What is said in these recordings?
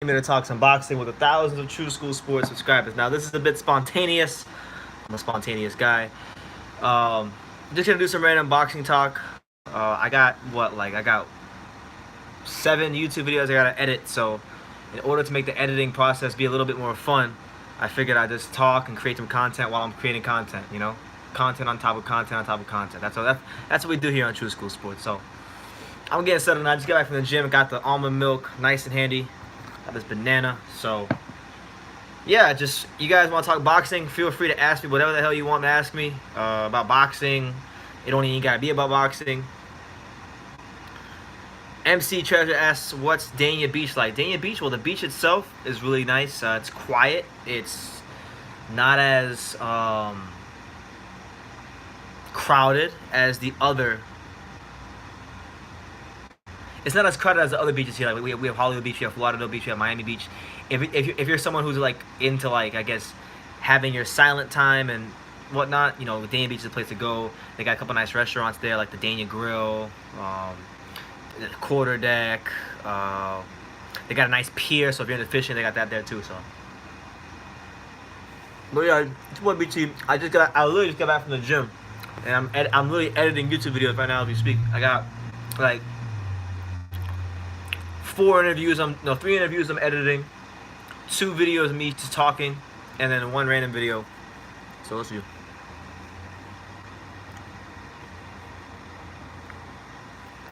I'm here to talk some boxing with the thousands of True School Sports subscribers. Now, this is a bit spontaneous. I'm a spontaneous guy. Just gonna do some random boxing talk. I got I got 7 YouTube videos I gotta edit. So, in order to make the editing process be a little bit more fun, I figured I'd just talk and create some content while I'm creating content. You know, content on top of content on top of content. That's what we do here on True School Sports. So, I'm getting settled now. I just got back from the gym. Got the almond milk, nice and handy. Got this banana. So, yeah, just you guys want to talk boxing? Feel free to ask me whatever the hell you want to ask me about boxing. It don't even gotta be about boxing. MC Treasure asks, "What's Dania Beach like?" Dania Beach, well, the beach itself is really nice. It's quiet. It's not as crowded as the other. It's not as crowded as the other beaches here. Like we have Hollywood Beach, we have Lauderdale Beach, we have Miami Beach. If you're someone who's like into I guess having your silent time and whatnot, you know, Dania Beach is a place to go. They got a couple nice restaurants there, like the Dania Grill, the Quarter Deck. They got a nice pier, so if you're into fishing, they got that there too. So, but yeah, it's one beach team. I literally just got back from the gym, and I'm literally editing YouTube videos right now as we speak. I got like 3 interviews I'm editing, 2 videos of me just talking, and then 1 random video. So let's see.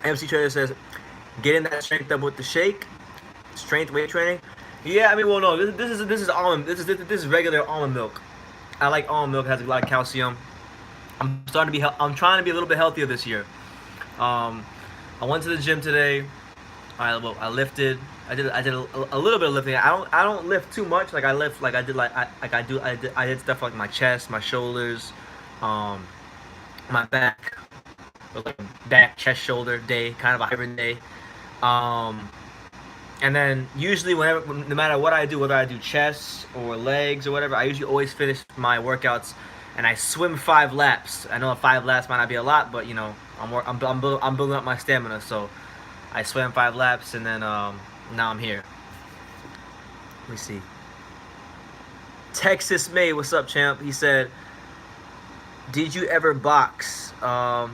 MC Trader says, getting that strength up with the shake, strength weight training. Yeah, I mean, well, no, this is almond. This is regular almond milk. I like almond milk. It has a lot of calcium. I'm trying to be a little bit healthier this year. I went to the gym today. I lifted. I did a little bit of lifting. I don't lift too much. Like I lift I did stuff like my chest, my shoulders, my back. Like back, chest, shoulder day, kind of a hybrid day. And then usually no matter what I do, whether I do chest or legs or whatever, I usually always finish my workouts and I swim 5 laps. I know 5 laps might not be a lot, but you know, I'm building up my stamina, so I swam 5 laps and then now I'm here. Let me see. Texas May, what's up, champ? He said, "Did you ever box?" Well,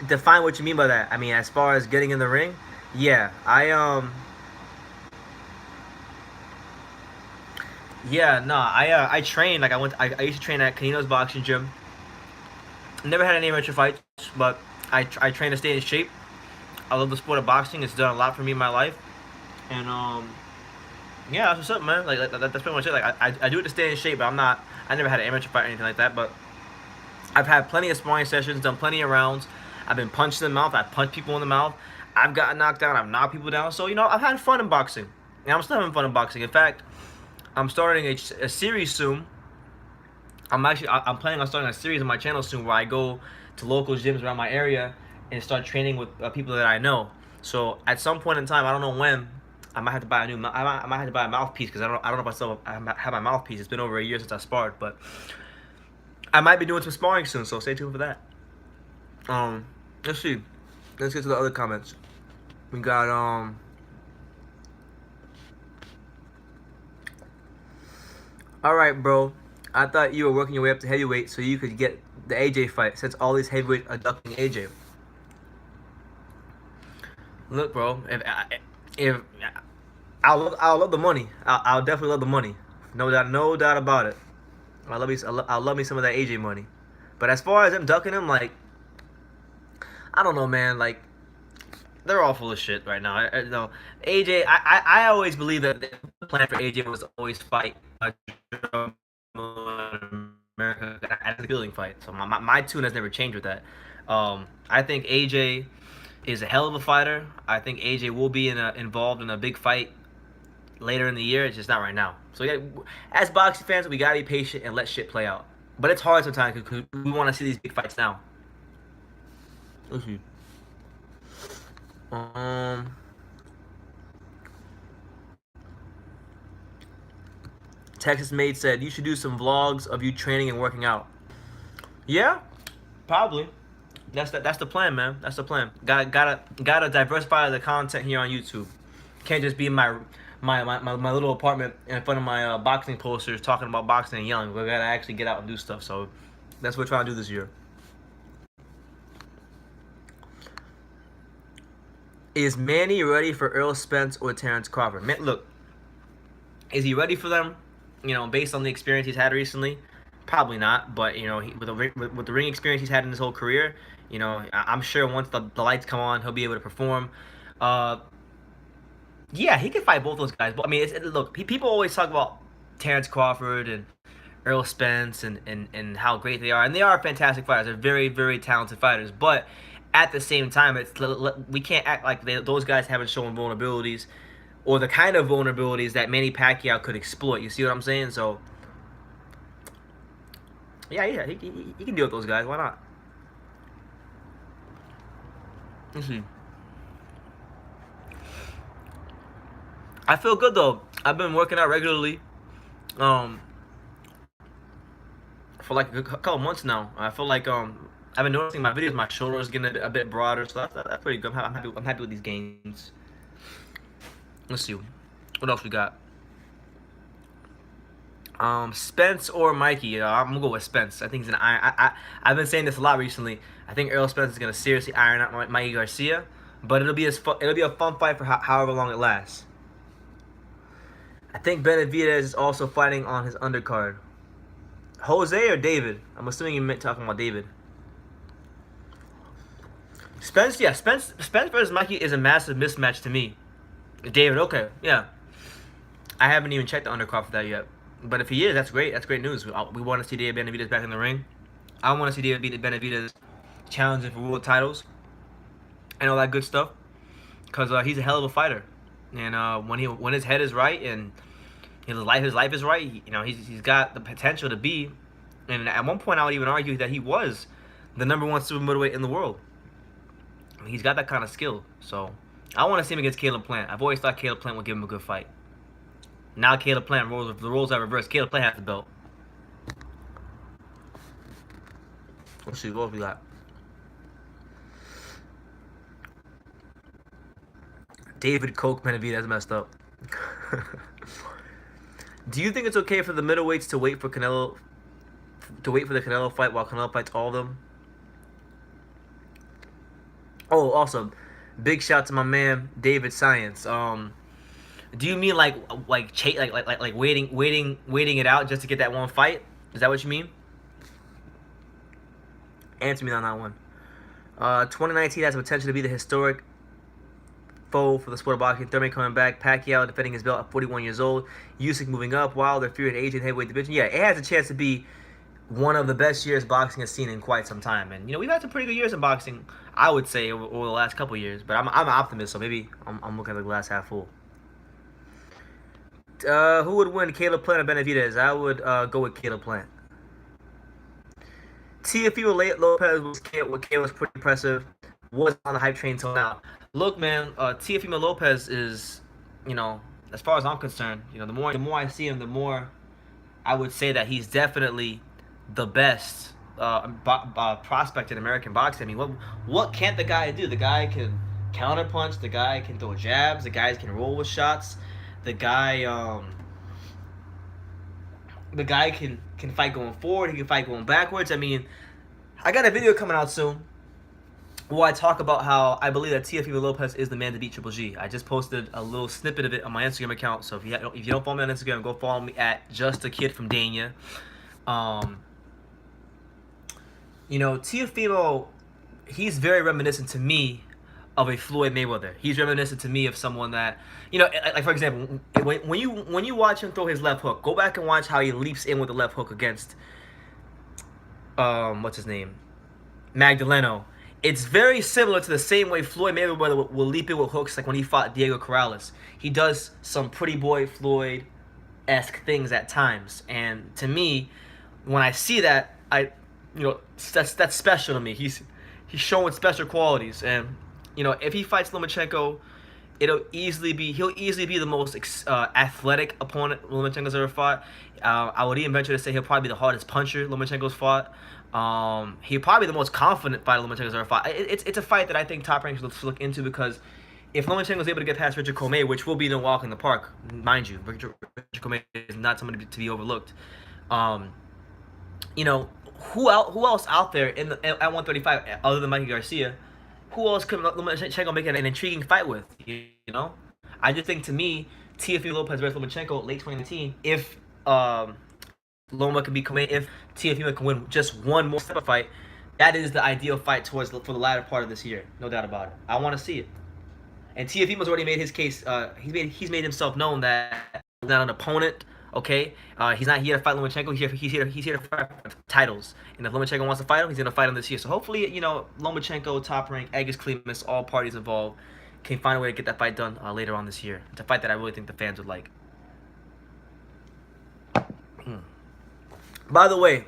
define what you mean by that. I mean, as far as getting in the ring, yeah, I trained. Like I used to train at Canino's boxing gym. Never had any amateur fights, but I train to stay in shape. I love the sport of boxing. It's done a lot for me in my life, and yeah, that's what's up, man. Like that's pretty much it. Like I do it to stay in shape, but I never had an amateur fight or anything like that, but I've had plenty of sparring sessions, done plenty of rounds. I've been punched in the mouth. I've punched people in the mouth. I've gotten knocked down. I've knocked people down. So, you know, I've had fun in boxing. And I'm still having fun in boxing. In fact, I'm starting a series soon. I'm planning on starting a series on my channel soon where I go to local gyms around my area and start training with people that I know. So, at some point in time, I don't know when, I might have to buy I might have to buy a mouthpiece because I don't know if I still have my mouthpiece. It's been over a year since I sparred, but I might be doing some sparring soon, so stay tuned for that. Let's see. Let's get to the other comments. We got all right, bro. I thought you were working your way up to heavyweight so you could get the AJ fight, since all these heavyweights are ducking AJ. Look, bro. If I'll love the money. I'll definitely love the money. No doubt about it. I love me some of that AJ money. But as far as them ducking him, like, I don't know, man. Like, they're all full of shit right now. No, AJ. I always believe that the plan for AJ was to always fight America at the building fight. So my tune has never changed with that. I think AJ is a hell of a fighter. I think AJ will be involved in a big fight later in the year. It's just not right now. So yeah, as boxing fans, we gotta be patient and let shit play out. But it's hard sometimes because we want to see these big fights now. Let's see. Texas Maid said, you should do some vlogs of you training and working out. Yeah, probably. That's the plan, man. That's the plan. Gotta diversify the content here on YouTube. Can't just be my my little apartment in front of my boxing posters talking about boxing and yelling. We gotta actually get out and do stuff. So that's what we're trying to do this year. Is Manny ready for Earl Spence or Terrence Crawford? Man, look, is he ready for them? You know, based on the experience he's had recently, probably not. But you know, with the ring experience he's had in his whole career, you know, I'm sure once the lights come on, he'll be able to perform. Yeah, he can fight both those guys. But I mean, look, people always talk about Terrence Crawford and Earl Spence and how great they are, and they are fantastic fighters. They're very, very talented fighters. But at the same time, we can't act like those guys haven't shown vulnerabilities or the kind of vulnerabilities that Manny Pacquiao could exploit. You see what I'm saying? So, yeah, he can deal with those guys. Why not? Let's see. I feel good though. I've been working out regularly, for like a couple months now. I feel like I've been noticing my videos, my shoulders getting a bit broader, so that's pretty good. I'm happy with these gains. Let's see, what else we got? Spence or Mikey? I'm gonna go with Spence. I think he's an iron. I've been saying this a lot recently. I think Earl Spence is gonna seriously iron out Mikey Garcia, but it'll be a fun fight for however long it lasts. I think Benavidez is also fighting on his undercard. Jose or David? I'm assuming you meant talking about David. Spence, yeah, Spence versus Mikey is a massive mismatch to me. David, okay, yeah. I haven't even checked the undercard for that yet. But if he is, that's great. That's great news. We want to see David Benavidez back in the ring. I want to see David Benavidez challenging for world titles and all that good stuff. Because he's a hell of a fighter. And when his head is right and his life is right, you know, he's got the potential to be. And at one point, I would even argue that he was the #1 super middleweight in the world. He's got that kind of skill. So I want to see him against Caleb Plant. I've always thought Caleb Plant would give him a good fight. Now Caleb Plant, the roles are reversed. Caleb Plant has the belt. Let's see, what else we got? David Coke Benavidez messed up. Do you think it's okay for the middleweights to wait for the Canelo fight while Canelo fights all of them? Oh, also, big shout to my man David Science. Do you mean like waiting it out just to get that one fight? Is that what you mean? Answer me on that one. 2019 has the potential to be the historic foe for the sport of boxing. Thurman coming back, Pacquiao defending his belt at 41 years old, Usyk moving up, Wilder, Fury at Asian heavyweight division. Yeah, it has a chance to be one of the best years boxing has seen in quite some time. And you know, we've had some pretty good years in boxing, I would say, over the last couple of years. But I'm an optimist, so maybe I'm looking at the glass half full. Who would win, Caleb Plant or Benavidez? I would go with Caleb Plant. Teofimo Lopez was pretty impressive. Was on the hype train till now. Look, man, Teofimo Lopez is, you know, as far as I'm concerned, you know, the more I see him, the more I would say that he's definitely the best prospect in American boxing. I mean, what can't the guy do? The guy can counterpunch. The guy can throw jabs. The guy can roll with shots. The guy can fight going forward. He can fight going backwards. I mean, I got a video coming out soon where I talk about how I believe that Teofimo Lopez is the man to beat Triple G. I just posted a little snippet of it on my Instagram account. So if you don't follow me on Instagram, go follow me at JustAKidFromDania. You know, Teofimo, he's very reminiscent to me of a Floyd Mayweather. He's reminiscent to me of someone that, you know, like for example, when you watch him throw his left hook, go back and watch how he leaps in with the left hook against what's his name, Magdaleno. It's very similar to the same way Floyd Mayweather will leap in with hooks, like when he fought Diego Corrales. He does some pretty boy Floyd-esque things at times, and to me, when I see that, that's special to me. He's showing special qualities, and you know, if he fights Lomachenko, he'll easily be the most athletic opponent Lomachenko's ever fought. I would even venture to say he'll probably be the hardest puncher Lomachenko's fought. He'll probably be the most confident fighter Lomachenko's ever fought. It's a fight that I think Top Rank should look into because if Lomachenko was able to get past Richard Commey, which will be no walk in the park, mind you, Richard Commey is not somebody to be overlooked. Um, you know, who else out there at 135 other than Mikey Garcia? Who else could Lomachenko make an intriguing fight with? You know, I just think to me, Teofimo Lopez versus Lomachenko late 2019. If Loma can be Commey, if Teofimo can win just one more step fight, that is the ideal fight for the latter part of this year. No doubt about it. I want to see it. And Teofimo's already made his case. He's made himself known that he's not an opponent. Okay, he's not here to fight Lomachenko. He's here to fight titles. And if Lomachenko wants to fight him, he's gonna fight him this year. So hopefully, Lomachenko, Top Rank, Egis Klimas, all parties involved can find a way to get that fight done later on this year. It's a fight that I really think the fans would like. By the way,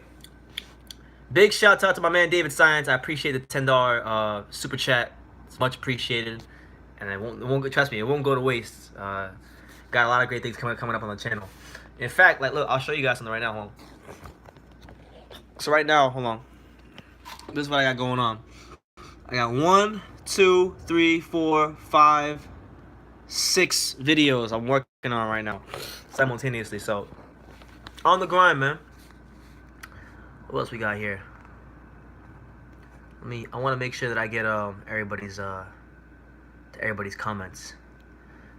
big shout out to my man David Science. I appreciate the $10 super chat. It's much appreciated, and it won't trust me. It won't go to waste. Got a lot of great things coming up on the channel. In fact, look, I'll show you guys something right now. Hold on. So right now, hold on. This is what I got going on. I got 1, 2, 3, 4, 5, 6 videos I'm working on right now simultaneously. So on the grind, man. What else we got here? I want to make sure that I get everybody's comments.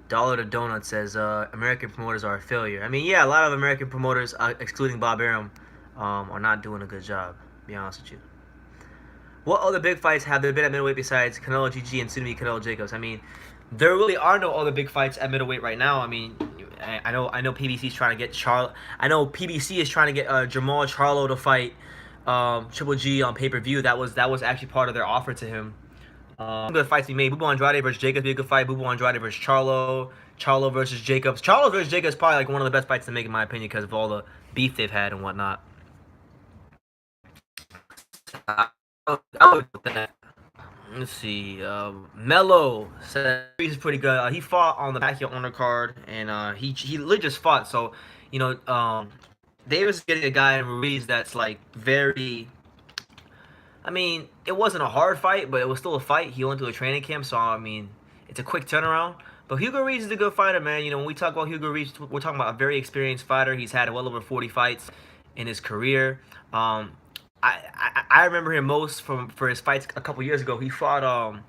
Dollar to Donut says American promoters are a failure. I mean, yeah, a lot of American promoters, excluding Bob Arum, are not doing a good job. To be honest with you. What other big fights have there been at middleweight besides Canelo GG and soon to be Canelo Jacobs? I mean, there really are no other big fights at middleweight right now. I mean, I know PBC is trying to get I know PBC is trying to get Jamal Charlo to fight Triple G on pay-per-view. That was actually part of their offer to him. Good fights we made. Bubu Andrade versus Jacobs be a good fight. Bubu Andrade versus Charlo. Charlo versus Jacobs. Charlo versus Jacobs is probably like one of the best fights to make in my opinion because of all the beef they've had and whatnot. Let's see. Mello said he's pretty good. He fought on the Pacquiao undercard, and he literally just fought. So, Davis is getting a guy in Ruiz that's like very. I mean, it wasn't a hard fight, but it was still a fight. He went to a training camp, so I mean, it's a quick turnaround. But Hugo Ruiz is a good fighter, man. When we talk about Hugo Ruiz, we're talking about a very experienced fighter. He's had well over 40 fights in his career. I remember him most for his fights a couple years ago. He fought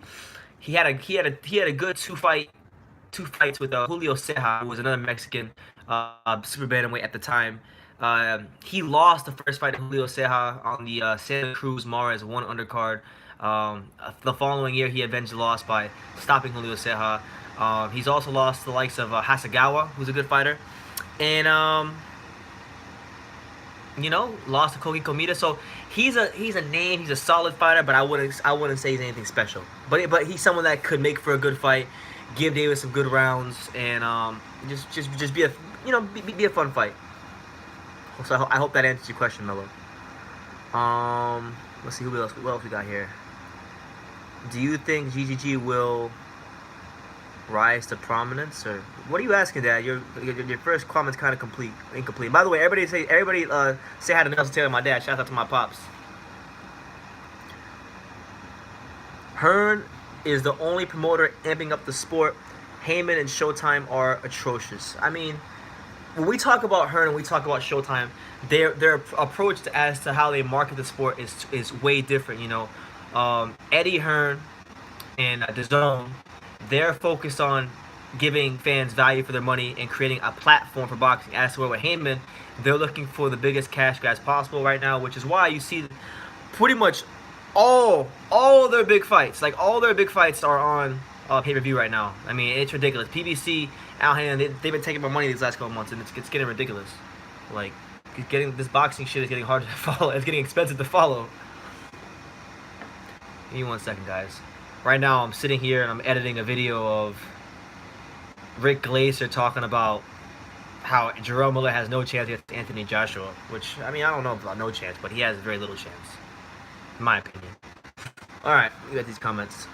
he had a good two fights with Julio Ceja, who was another Mexican super bantamweight at the time. He lost the first fight to Julio Ceja on the Santa Cruz Mares 1 undercard. The following year, he avenged the loss by stopping Julio Ceja. He's also lost to the likes of Hasegawa, who's a good fighter, and lost to Kogi Komita. So he's a name. He's a solid fighter, but I wouldn't say he's anything special. But he's someone that could make for a good fight, give Davis some good rounds, and just be a fun fight. So I hope that answers your question, Mello. Let's see what else we got here. Do you think GGG will rise to prominence, or what are you asking, Dad? Your first comment's kind of incomplete. By the way, everybody say hi to Nelson Taylor, my dad. Shout out to my pops. Hearn is the only promoter amping up the sport. Heyman and Showtime are atrocious. I mean, when we talk about Hearn and we talk about Showtime, their approach as to how they market the sport is way different. Eddie Hearn and DAZN, they're focused on giving fans value for their money and creating a platform for boxing. As to with Heyman, they're looking for the biggest cash grabs possible right now, which is why you see pretty much all their big fights. Like, all their big fights are on pay-per-view right now. I mean, it's ridiculous. PBC, Al Haymon, they've been taking my money these last couple months, and it's getting ridiculous. Like, this boxing shit is getting hard to follow. It's getting expensive to follow. Give me 1 second, guys. Right now, I'm sitting here and I'm editing a video of Rick Glaser talking about how Jerome Miller has no chance against Anthony Joshua, which, I mean, I don't know about no chance, but he has very little chance, in my opinion. All right, we got these comments.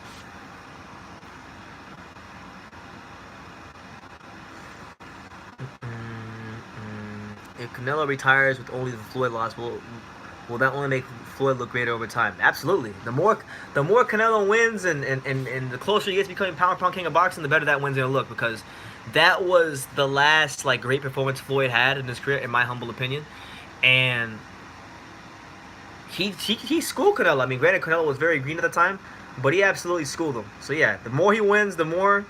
If Canelo retires with only the Floyd loss, will will that only make Floyd look greater over time? Absolutely. The more Canelo wins and the closer he gets to becoming pound for pound king of boxing, the better that win's gonna look, because that was the last like great performance Floyd had in his career, in my humble opinion. And he schooled Canelo. I mean, granted, Canelo was very green at the time, but he absolutely schooled him. So yeah, the more he wins, the more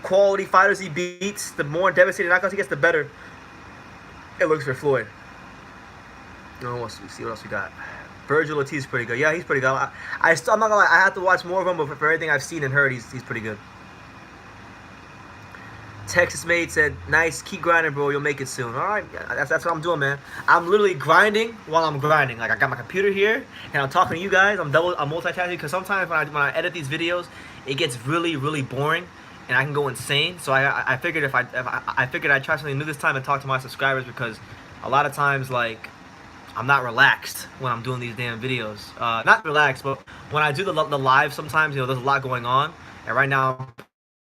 quality fighters he beats, the more devastating knockouts he gets, the better it looks for Floyd. Let's see what else we got. Virgil Ortiz is pretty good. Yeah, he's pretty good. I'm not gonna lie, I have to watch more of him, but for everything I've seen and heard, he's pretty good. Texas Mate said, "Nice, keep grinding, bro. You'll make it soon." All right, that's what I'm doing, man. I'm literally grinding while I'm grinding. Like, I got my computer here and I'm talking to you guys. I'm multitasking, because sometimes when I edit these videos, it gets really, really boring and I can go insane. So I figured I figured I'd try something new this time and talk to my subscribers, because a lot of times, like, I'm not relaxed when I'm doing these damn videos. Not relaxed, but when I do the live, sometimes, you know, there's a lot going on. And right now, I'm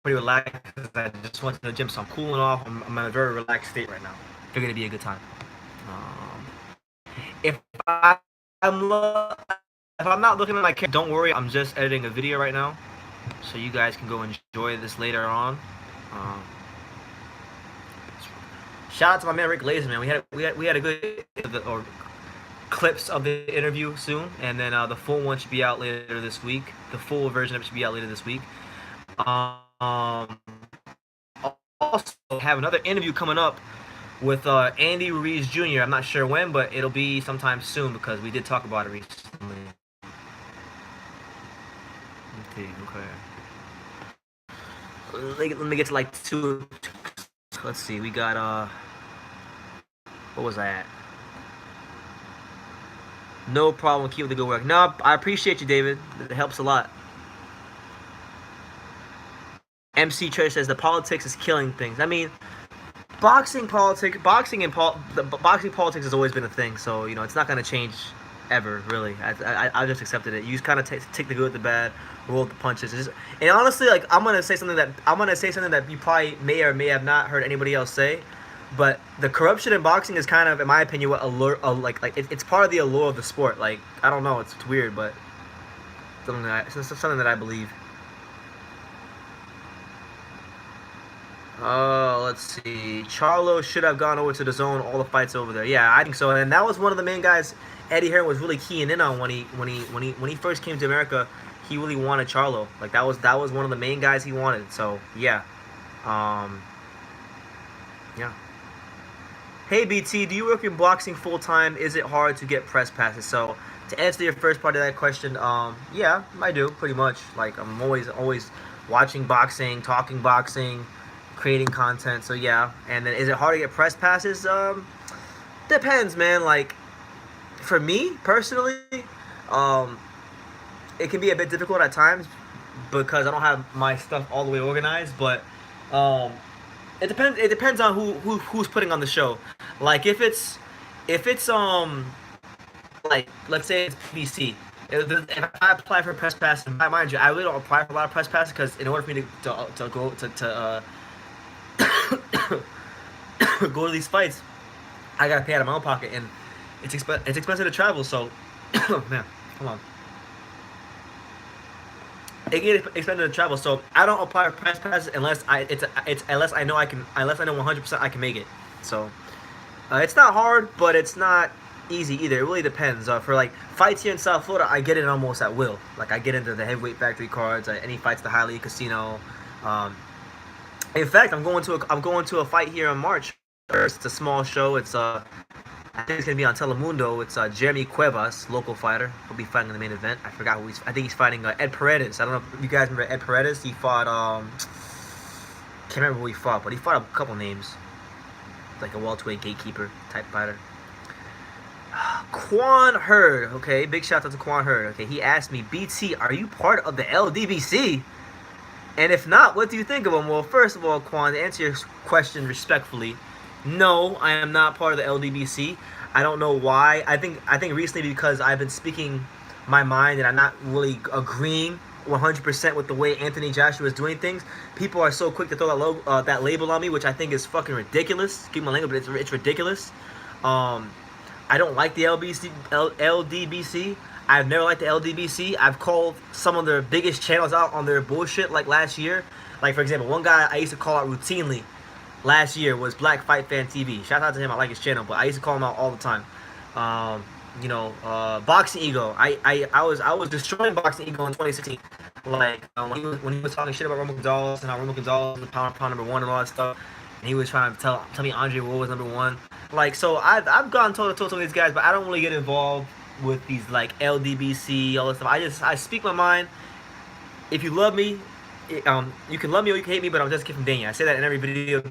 pretty relaxed because I just went to the gym, so I'm cooling off. I'm in a very relaxed state right now. Figured it'd be a good time. If I'm not looking at my camera, don't worry. I'm just editing a video right now, so you guys can go enjoy this later on. Shout out to my man Rick Laser, man. We had a good clips of the interview soon, and then the full one should be out later this week. The full version of it should be out later this week. Also have another interview coming up with Andy Ruiz Jr. I'm not sure when, but it'll be sometime soon, because we did talk about it recently. Okay. Let me get to like two. Let's see. We got what was that? No problem. Keep the good work. No, I appreciate you, David. It helps a lot. MC Church says the politics is killing things. I mean, boxing politics has always been a thing. So, you know, it's not gonna change ever, really. I just accepted it. You just kind of take the good with the bad, roll with the punches. And honestly, like, I'm gonna say something that you probably may or may have not heard anybody else say. But the corruption in boxing is kind of, in my opinion, what it's part of the allure of the sport. Like, I don't know, it's weird, but something that I believe. Oh, let's see. Charlo should have gone over to the zone. All the fights over there. Yeah, I think so. And that was one of the main guys Eddie Hearn was really keying in on when he first came to America. He really wanted Charlo. Like, that was one of the main guys he wanted. So yeah, yeah. Hey BT, do you work in boxing full time? Is it hard to get press passes? So to answer your first part of that question, yeah, I do pretty much. Like, I'm always watching boxing, talking boxing, creating content. So yeah. And then, is it hard to get press passes? Depends, man. Like, for me personally, it can be a bit difficult at times because I don't have my stuff all the way organized. But it depends on who's putting on the show. Like, if it's like, let's say it's PBC. If I apply for a press pass, and mind you, I really don't apply for a lot of press passes, because in order for me to go to go to these fights, I gotta pay out of my own pocket, and it's expensive to travel. So, man, come on. It gets expensive to travel, so I don't apply for press passes unless I know 100% I can make it. So it's not hard, but it's not easy either. It really depends. For like fights here in South Florida, I get in almost at will. Like, I get into the heavyweight factory cards, any fights, the Hialeah Casino. In fact, I'm going to a fight here in March. It's a small show. It's I think it's gonna be on Telemundo. It's Jeremy Cuevas, local fighter. He'll be fighting in the main event. I forgot who I think he's fighting Ed Paredes. I don't know if you guys remember Ed Paredes. He fought can't remember who he fought, but he fought a couple names, like a welterweight gatekeeper type fighter. Quan Hurd. Okay, big shout out to Quan Hurd. Okay, he asked me, BT, are you part of the LDBC? And if not, what do you think of him? Well, first of all, Quan, to answer your question respectfully, no, I am not part of the LDBC. I don't know why. I think recently, because I've been speaking my mind and I'm not really agreeing 100% with the way Anthony Joshua is doing things. People are so quick to throw that label on me, which I think is fucking ridiculous. Keep my language, but it's ridiculous. I I don't like the LDBC. I've never liked the LDBC. I've called some of their biggest channels out on their bullshit like last year. Like, for example, one guy I used to call out routinely last year was Black Fight Fan TV. Shout out to him. I like his channel, but I used to call him out all the time. Boxing Ego. I was destroying Boxing Ego in 2016. Like when he was talking shit about Roman Gonzalez and how Roman Gonzalez was pound #1 and all that stuff, and he was trying to tell me Andre Ward was #1. Like, so I've gone toe to toe with these guys, but I don't really get involved with these like LDBC, all this stuff. I speak my mind. If you love me, you can love me or you can hate me, but I'm just kidding, Daniel. I say that in every video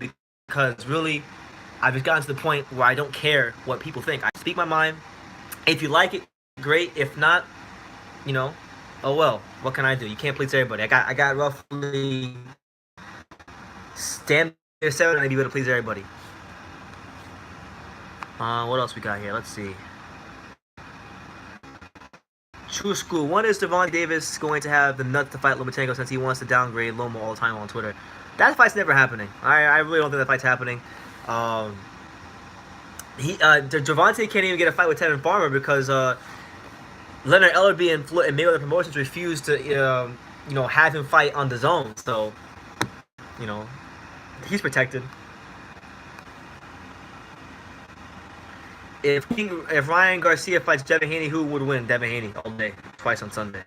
because really, I've just gotten to the point where I don't care what people think. I speak my mind. If you like it, great. If not, oh well. What can I do? You can't please everybody. I got roughly stand there 7 and I'd be able to please everybody. What else we got here? Let's see. True School. When is Gervonta Davis going to have the nuts to fight Lomachenko since he wants to downgrade Loma all the time on Twitter? That fight's never happening. I really don't think that fight's happening. Gervonta can't even get a fight with Tevin Farmer because Leonard Ellerbe and Mayweather Promotions refused to have him fight on the zone. So he's protected. If Ryan Garcia fights Devin Haney, who would win? Devin Haney all day, twice on Sunday.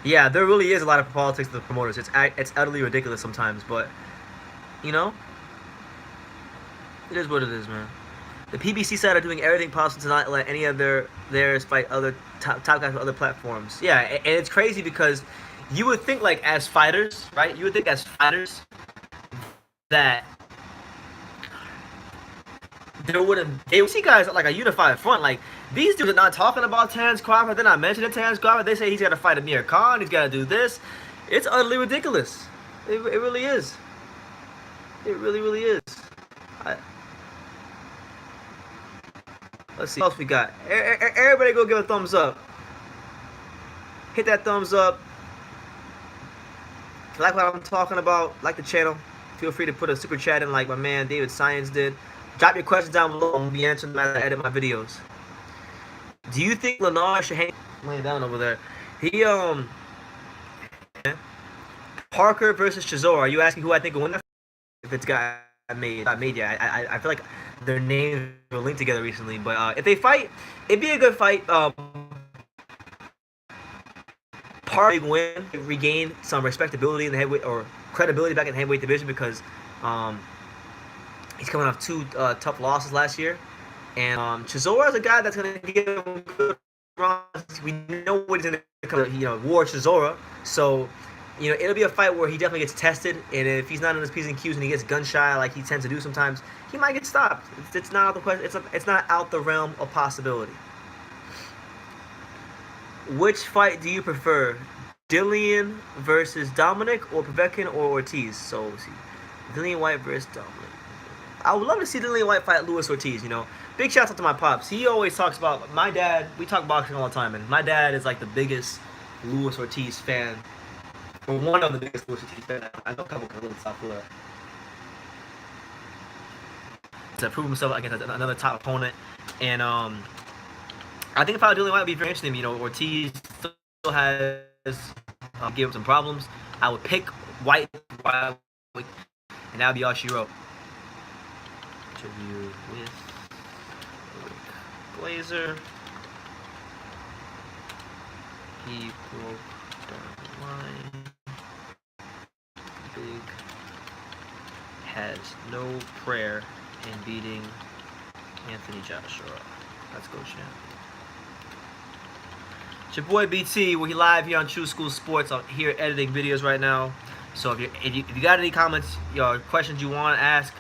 Yeah, there really is a lot of politics to the promoters. It's utterly ridiculous sometimes, but it is what it is, man. The PBC side are doing everything possible to not let any of theirs fight other top guys on other platforms. Yeah, and it's crazy because you would think, like, as fighters, right? You would think as fighters that they would see guys like a unified front. Like, these dudes are not talking about Terrence Crawford. They're not mentioning Terrence Crawford. They say he's got to fight Amir Khan. He's got to do this. It's utterly ridiculous. It really is. It really, really is. Let's see what else we got. Everybody go give a thumbs up. Hit that thumbs up. If you like what I'm talking about, like the channel. Feel free to put a super chat in like my man David Science did. Drop your questions down below. I'm going to be answering them as I edit my videos. Do you think Lennar should hang laying down over there? Parker versus Chisora. Are you asking who I think will win that? If it's got made yet. I feel like their names were linked together recently. But if they fight, it'd be a good fight. Parker win, regain some respectability in the heavyweight or credibility back in the heavyweight division because he's coming off 2 tough losses last year. And Chisora is a guy that's going to give him good runs. We know what he's going to come, War Chisora. So, it'll be a fight where he definitely gets tested. And if he's not in his P's and Q's and he gets gun shy like he tends to do sometimes, he might get stopped. It's not out the question. It's not out the realm of possibility. Which fight do you prefer? Dillian versus Dominic or Povetkin or Ortiz? So, let's see. Dillian White versus Dominic. I would love to see Dillian White fight Luis Ortiz, Big shout out to my pops. He always talks about my dad. We talk boxing all the time, and my dad is like the biggest Luis Ortiz fan, or one of the biggest Luis Ortiz fans. I know a couple can live in South Florida. To prove himself against another top opponent, and I think if I were Dillian White, would be very interesting. Ortiz still has give him some problems. I would pick White, and that would be all she wrote. Interview with Glazer. He broke the line. Big has no prayer in beating Anthony Joshua. Let's go, champ. It's your boy BT. We're live here on True School Sports. I'm here editing videos right now. So if you got any comments, questions you want to ask,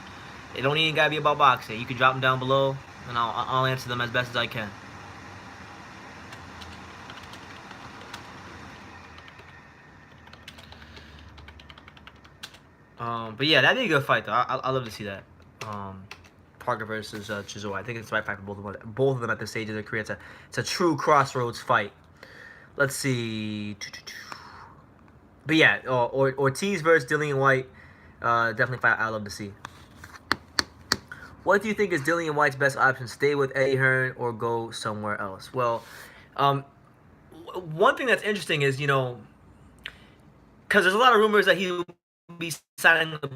it don't even gotta be about boxing. You can drop them down below, and I'll answer them as best as I can. But yeah, that'd be a good fight though. I love to see that. Parker versus Chisora. I think it's the right fight for both of them at this stage of their career. It's a true crossroads fight. Let's see. But yeah, Ortiz versus Dillian White. Definitely fight I love to see. What do you think is Dillian White's best option? Stay with Eddie Hearn or go somewhere else? Well, um, one thing that's interesting is, because there's a lot of rumors that he will be signing the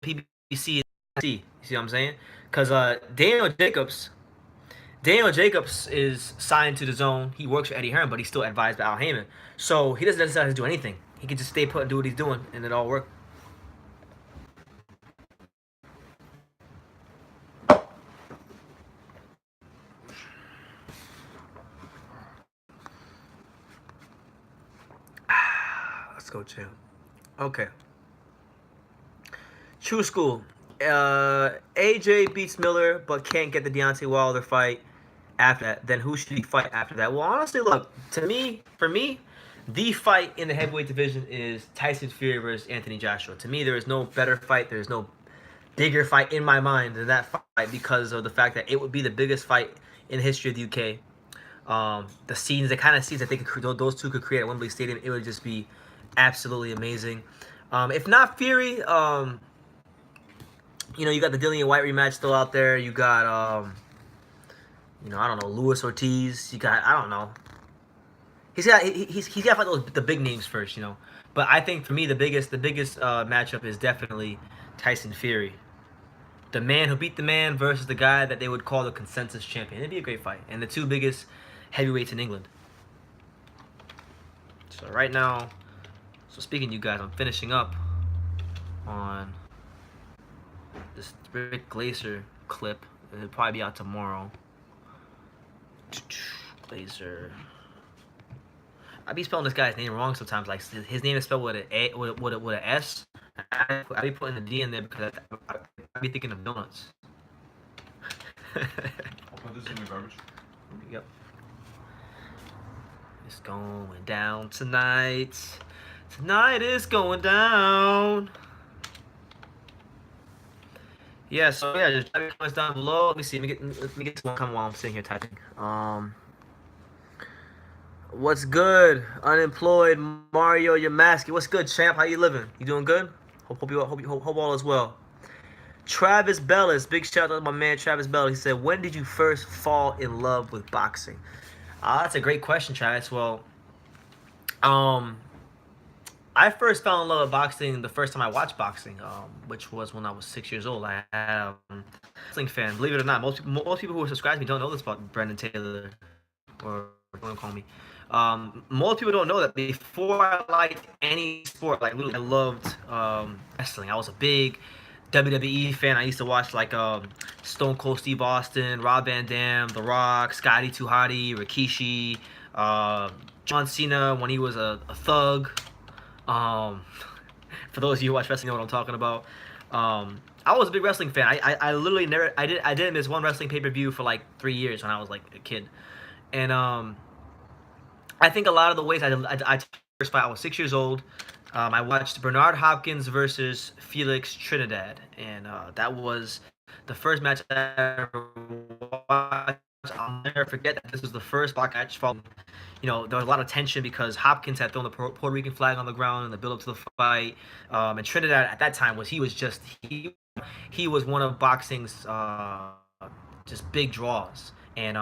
PBC. You see what I'm saying? Because Daniel Jacobs is signed to the Zone. He works for Eddie Hearn, but he's still advised by Al Heyman. So he doesn't necessarily have to do anything. He can just stay put and do what he's doing, and it all works. Let's go, champ. Okay. True School. AJ beats Miller, but can't get the Deontay Wilder fight after that. Then who should he fight after that? Well, honestly, look, for me, the fight in the heavyweight division is Tyson Fury versus Anthony Joshua. To me, there is no better fight. There is no bigger fight in my mind than that fight because of the fact that it would be the biggest fight in the history of the UK. The kind of scenes that those two could create at Wembley Stadium, it would just be absolutely amazing. If not Fury, you got the Dillian White rematch still out there. You got, I don't know, Luis Ortiz. You got, I don't know. He's got to fight the big names first, But I think for me the biggest matchup is definitely Tyson Fury, the man who beat the man versus the guy that they would call the consensus champion. It'd be a great fight, and the two biggest heavyweights in England. So right now, speaking to you guys, I'm finishing up on this Rick Glazer clip. It'll probably be out tomorrow. Glazer. I be spelling this guy's name wrong sometimes. Like his name is spelled with an S. I be putting the D in there because I be thinking of donuts. I'll put this in the garbage. Yep. It's going down tonight. Tonight is going down. Yeah, so yeah, just type your comments down below. Let me see. Let me get to one comment while I'm sitting here typing. What's good? Unemployed Mario Yamaski. What's good, champ? How you living? You doing good? Hope all is well. Travis Bellis. Big shout out to my man Travis Bellis. He said, "When did you first fall in love with boxing?" That's a great question, Travis. Well, I first fell in love with boxing the first time I watched boxing, which was when I was 6 years old. I had a wrestling fan. Believe it or not, most people who are subscribed to me don't know this about Brendan Taylor, or what do you call me. Most people don't know that before I liked any sport, like literally, I loved wrestling. I was a big WWE fan. I used to watch like Stone Cold Steve Austin, Rob Van Dam, The Rock, Scotty 2 Hotty, Rikishi, John Cena when he was a thug. For those of you who watch wrestling, know what I'm talking about. I was a big wrestling fan. I literally never I didn't miss one wrestling pay-per-view for like 3 years when I was like a kid, and I think a lot of the ways I first fight, I was 6 years old. I watched Bernard Hopkins versus Felix Trinidad, and that was the first match I ever watched. I'll never forget that this was the first block match following. There was a lot of tension because Hopkins had thrown the Puerto Rican flag on the ground in the build-up to the fight, and Trinidad at that time he was one of boxing's just big draws, and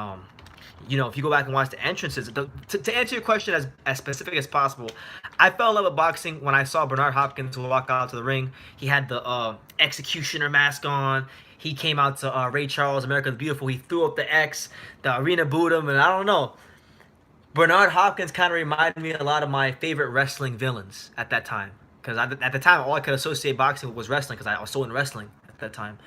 if you go back and watch the entrances, to answer your question as specific as possible, I fell in love with boxing when I saw Bernard Hopkins walk out to the ring. He had the executioner mask on. He came out to Ray Charles, America the Beautiful. He threw up the X. The arena booed him, and I don't know. Bernard Hopkins kind of reminded me a lot of my favorite wrestling villains at that time. Because at the time, all I could associate boxing with was wrestling because I was so into wrestling at that time.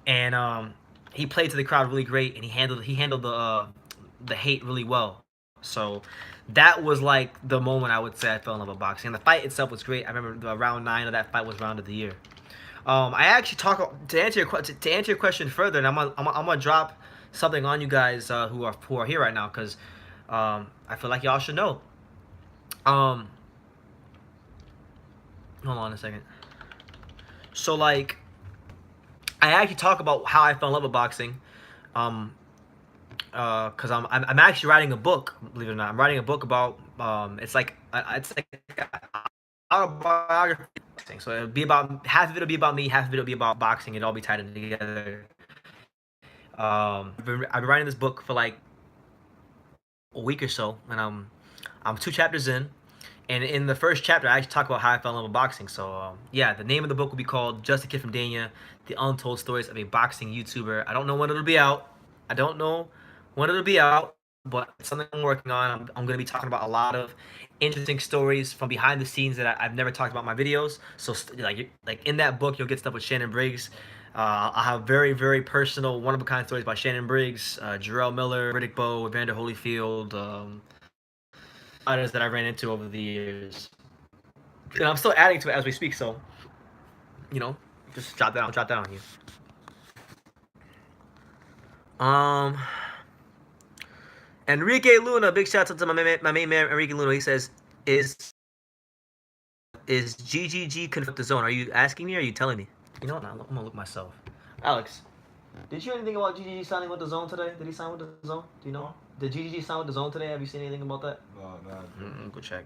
And he played to the crowd really great, and he handled the hate really well. So that was like the moment I would say I fell in love with boxing. And the fight itself was great. I remember the round 9 of that fight was round of the year. I actually to answer your question further, and I'm gonna drop something on you guys who are here right now because I feel like y'all should know. Hold on a second. So like, I actually talk about how I fell in love with boxing. Because I'm actually writing a book. Believe it or not, I'm writing a book about it's like autobiography. So it'll be about half of it'll be about me, half of it'll be about boxing. It'll all be tied in together. I've been writing this book for like a week or so, and I'm 2 chapters in. And in the first chapter, I actually talk about how I fell in love with boxing. So, yeah, the name of the book will be called Just a Kid from Dania, The Untold Stories of a Boxing YouTuber. I don't know when it'll be out. But it's something I'm working on. I'm going to be talking about a lot of interesting stories from behind the scenes that I've never talked about in my videos. So, like in that book, you'll get stuff with Shannon Briggs. I'll have very, very personal, one-of-a-kind stories by Shannon Briggs, Jarrell Miller, Riddick Bowe, Evander Holyfield, fighters that I ran into over the years. And I'm still adding to it as we speak, so, you know, just jot that on you. Enrique Luna, big shout out to my main man Enrique Luna. He says, is GGG confirmed the zone? Are you asking me or are you telling me? You know what? I'm gonna look myself. Alex, did you hear anything about GGG signing with the zone today? Did he sign with the zone? Do you know? Did GGG sign with the zone today? Have you seen anything about that? No. Go check.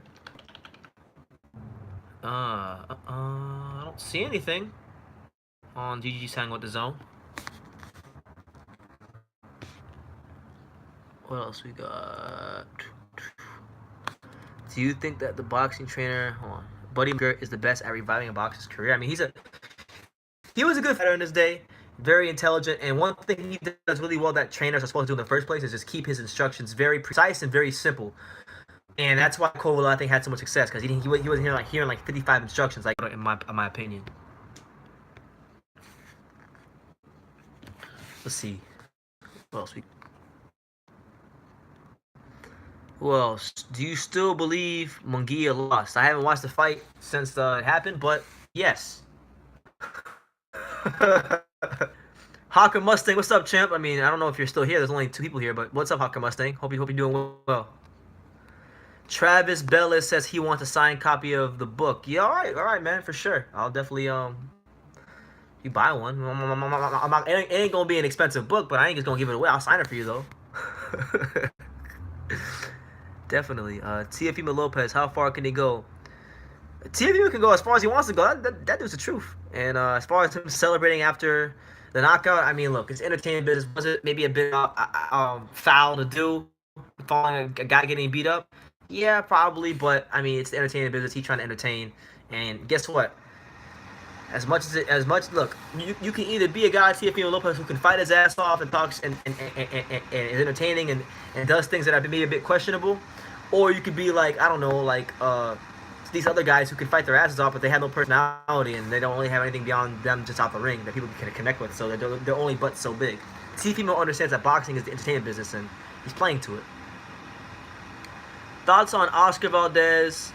I don't see anything on GGG signing with the zone. What else we got? Do you think that the boxing trainer, Buddy McGirt, is the best at reviving a boxer's career? I mean, he was a good fighter in his day, very intelligent, and one thing he does really well that trainers are supposed to do in the first place is just keep his instructions very precise and very simple. And that's why Kovalev, I think, had so much success, because he wasn't hearing like 55 instructions, like in my opinion. Let's see. Who else? Do you still believe Munguia lost? I haven't watched the fight since it happened, but yes. Hawker Mustang, what's up, champ? I mean, I don't know if you're still here. There's only 2 people here, but what's up, Hawker Mustang? Hope you're doing well. Travis Bellis says he wants a signed copy of the book. Yeah, all right, man, for sure. I'll definitely you buy one. It ain't gonna be an expensive book, but I ain't just gonna give it away. I'll sign it for you though. Definitely. Teofimo Lopez, how far can he go? Teofimo can go as far as he wants to go. That dude's the truth. And as far as him celebrating after the knockout, I mean, look, it's entertainment business. Was it maybe a bit foul to do, following a guy getting beat up? Yeah, probably. But I mean, it's the entertainment business. He's trying to entertain. And guess what? Look, you can either be a guy, Teofimo Lopez, who can fight his ass off and talks and is entertaining and does things that are maybe a bit questionable, or you could be like, I don't know, like these other guys who can fight their asses off, but they have no personality and they don't really have anything beyond them just out the ring that people can connect with, so they're only but so big. Teofimo understands that boxing is the entertainment business and he's playing to it. Thoughts on Oscar Valdez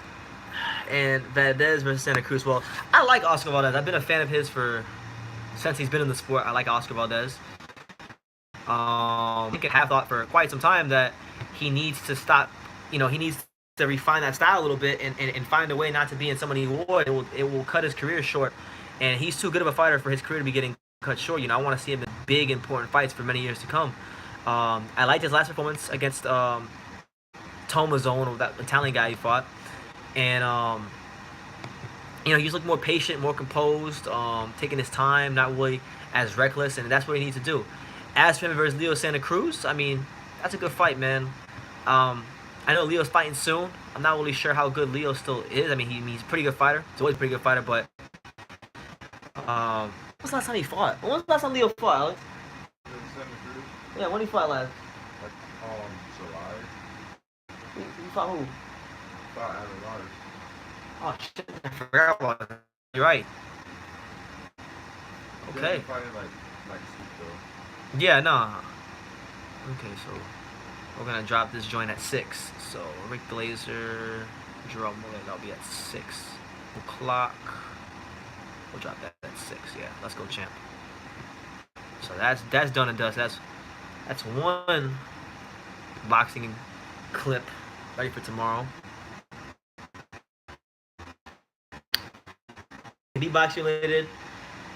and Valdez versus Santa Cruz? Well, I like Oscar Valdez. I've been a fan of his since he's been in the sport. I like Oscar Valdez. I think I have thought for quite some time that he needs to stop. He needs to refine that style a little bit and find a way not to be in so many wars. It will cut his career short, and he's too good of a fighter for his career to be getting cut short. I want to see him in big, important fights for many years to come. I liked his last performance against Tomazone, that Italian guy he fought. And, he's looking more patient, more composed, taking his time, not really as reckless, and that's what he needs to do. As for him versus Leo Santa Cruz, I mean, that's a good fight, man. I know Leo's fighting soon. I'm not really sure how good Leo still is. I mean, he's a pretty good fighter. He's always a pretty good fighter, but when was the last time he fought? When was the last time Leo fought, Alex? Yeah, when he fought last? July. He fought who? Fought Adam Lars. Oh shit, I forgot about it. You're right. Okay. Fighting like next week though. Yeah, nah. Okay, so we're gonna drop this joint at 6. So Rick Glazer, Jerome Miller, that'll be at 6 o'clock. We'll drop that at 6. Yeah, let's go, champ. So that's done and dust. That's one boxing clip ready for tomorrow. Be box related.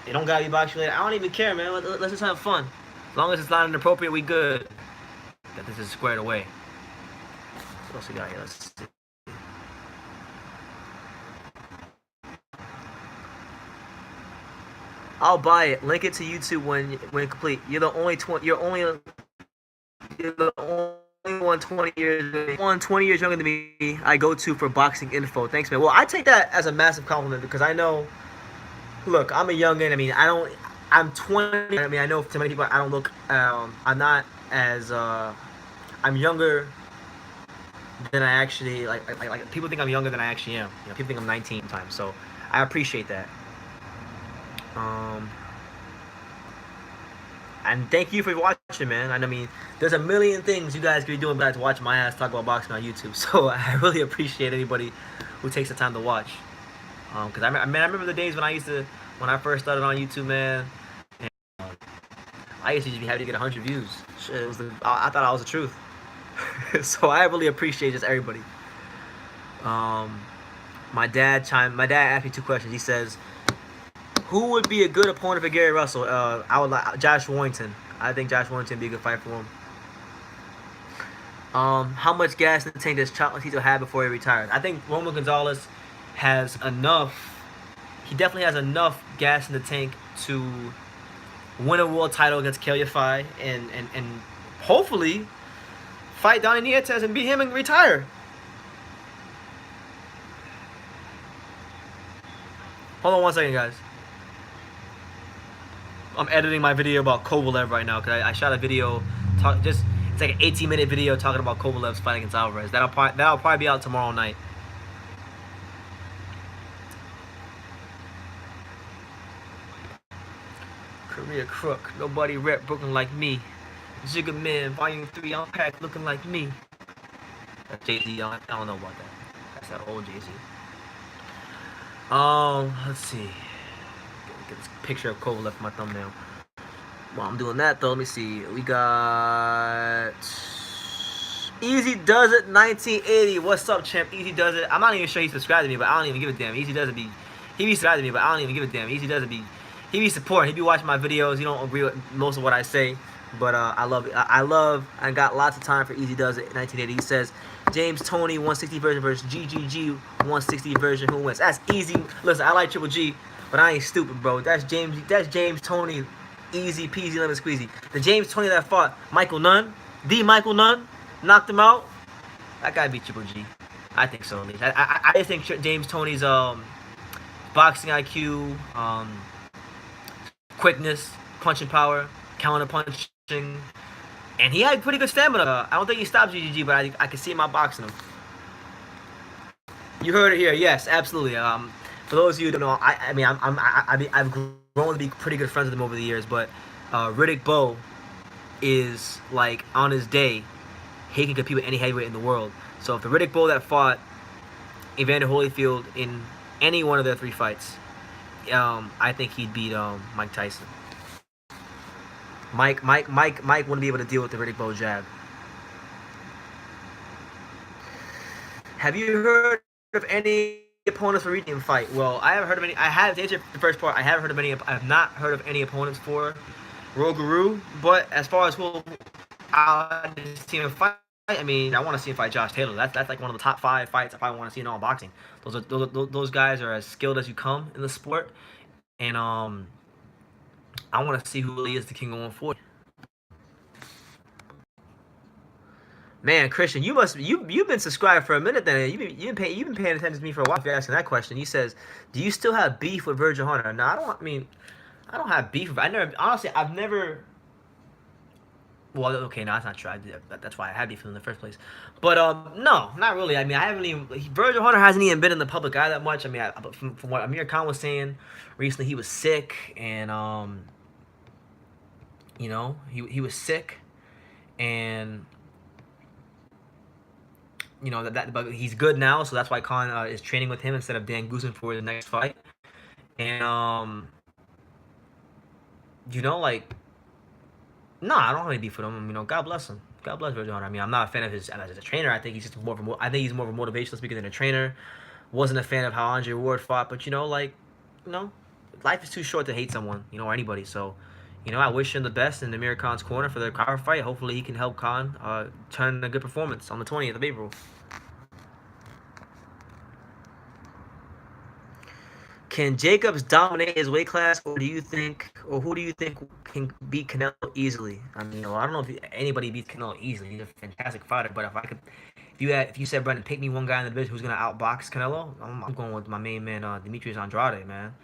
They don't gotta be box related. I don't even care, man. Let's just have fun. As long as it's not inappropriate, we good. That this is squared away. What else we got here? Let's see. I'll buy it. Link it to YouTube when complete. You're the only you're the only one 20 years younger than me I go to for boxing info. Thanks, man. Well, I take that as a massive compliment because I know. Look, I'm a youngin. I mean, I'm 20. I mean, I know to many people I don't look. I'm not as. I'm younger than I actually like. People think I'm younger than I actually am. You know, people think I'm 19 sometimes. So I appreciate that. And thank you for watching, man. And I mean, there's a million things you guys could be doing besides watch my ass talk about boxing on YouTube. So I really appreciate anybody who takes the time to watch. Cause I remember the days when I first started on YouTube, man. And, I used to just be happy to get 100 views. Shit, I thought I was the truth. So I really appreciate just everybody. My dad asked me 2 questions. He says, who would be a good opponent for Gary Russell? I would like Josh Warrington. I think Josh Warrington would be a good fight for him. How much gas in the tank does Chocolatito have before he retires? I think Roman Gonzalez has enough. He definitely has enough gas in the tank to win a world title against Kaliafai and hopefully fight Donnie Nietes and beat him and retire. Hold on 1 second, guys. I'm editing my video about Kovalev right now because I shot a video. It's like an 18-minute video talking about Kovalev's fight against Alvarez. That'll probably be out tomorrow night. Korea Crook. Nobody rep Brooklyn like me. Jigga Man, Volume 3, Unpacked looking like me. That's Jay-Z. I don't know about that. That's that old Jay-Z. Let's see. Get this picture of Kovalev for my thumbnail. While I'm doing that, though, let me see. We got Easy Does It 1980. What's up, champ? Easy Does It. I'm not even sure he subscribed to me, but I don't even give a damn. Easy Does It be. He be subscribed to me, but I don't even give a damn. Easy Does It be. He be supporting. He be watching my videos. He don't agree with most of what I say, but I love it. I got lots of time for Easy Does It 1980. He says James Toney 160 version versus GGG 160 version. Who wins? That's easy. Listen, I like Triple G, but I ain't stupid, bro. That's James Toney. Easy peasy lemon squeezy. The James Toney that fought Michael Nunn, Michael Nunn, knocked him out. That guy beat Triple G. I think so, at least. I just think James Toney's boxing IQ, quickness, punching power, counter punching, and he had pretty good stamina. I don't think he stopped GGG, but I can see him outboxing him. You heard it here. Yes, absolutely. For those of you who don't know, I've grown to be pretty good friends with him over the years, but Riddick Bowe is like on his day, he can compete with any heavyweight in the world. So if the Riddick Bowe that fought Evander Holyfield in any one of their 3 fights, I think he'd beat Mike Tyson. Mike wouldn't be able to deal with the Riddick Bowe jab. Have you heard of any opponents for Region fight? Well, I haven't heard of any. I have to answer the first part. I haven't heard of any. I have not heard of any opponents for Rougarou. But as far as who I see him fight, I mean, I want to see him fight Josh Taylor. That's like one of the top 5 fights I probably want to see in all boxing. Those guys are as skilled as you come in the sport, and I want to see who really is the king of 140. Man, Christian, you've been subscribed for a minute then. You've been paying attention to me for a while. If you're asking that question, he says, "Do you still have beef with Virgil Hunter?" No, I don't. I mean, I don't have beef. I've never. Well, okay, no, that's not true. That's why I had beef with him in the first place. But no, not really. I mean, I haven't even. Virgil Hunter hasn't even been in the public eye that much. I mean, from what Amir Khan was saying recently, he was sick, and you know, he was sick, and you know but he's good now, so that's why Khan is training with him instead of Dan Goossen for the next fight. And you know, like, no, I don't have any beef with him. You know, God bless him. God bless Virgil Hunter. I mean, I'm not a fan of his as a trainer. I think he's just more of a motivational speaker than a trainer. Wasn't a fan of how Andre Ward fought, but you know, like, you know, life is too short to hate someone, you know, or anybody. So, you know, I wish him the best in Amir Khan's corner for the Carver fight. Hopefully, he can help Khan turn in a good performance on the 20th of April. Can Jacobs dominate his weight class, or who do you think can beat Canelo easily? I mean, I don't know if anybody beats Canelo easily. He's a fantastic fighter, but if you said, Brendan, pick me one guy in the division who's gonna outbox Canelo, I'm going with my main man, Demetrius Andrade, man.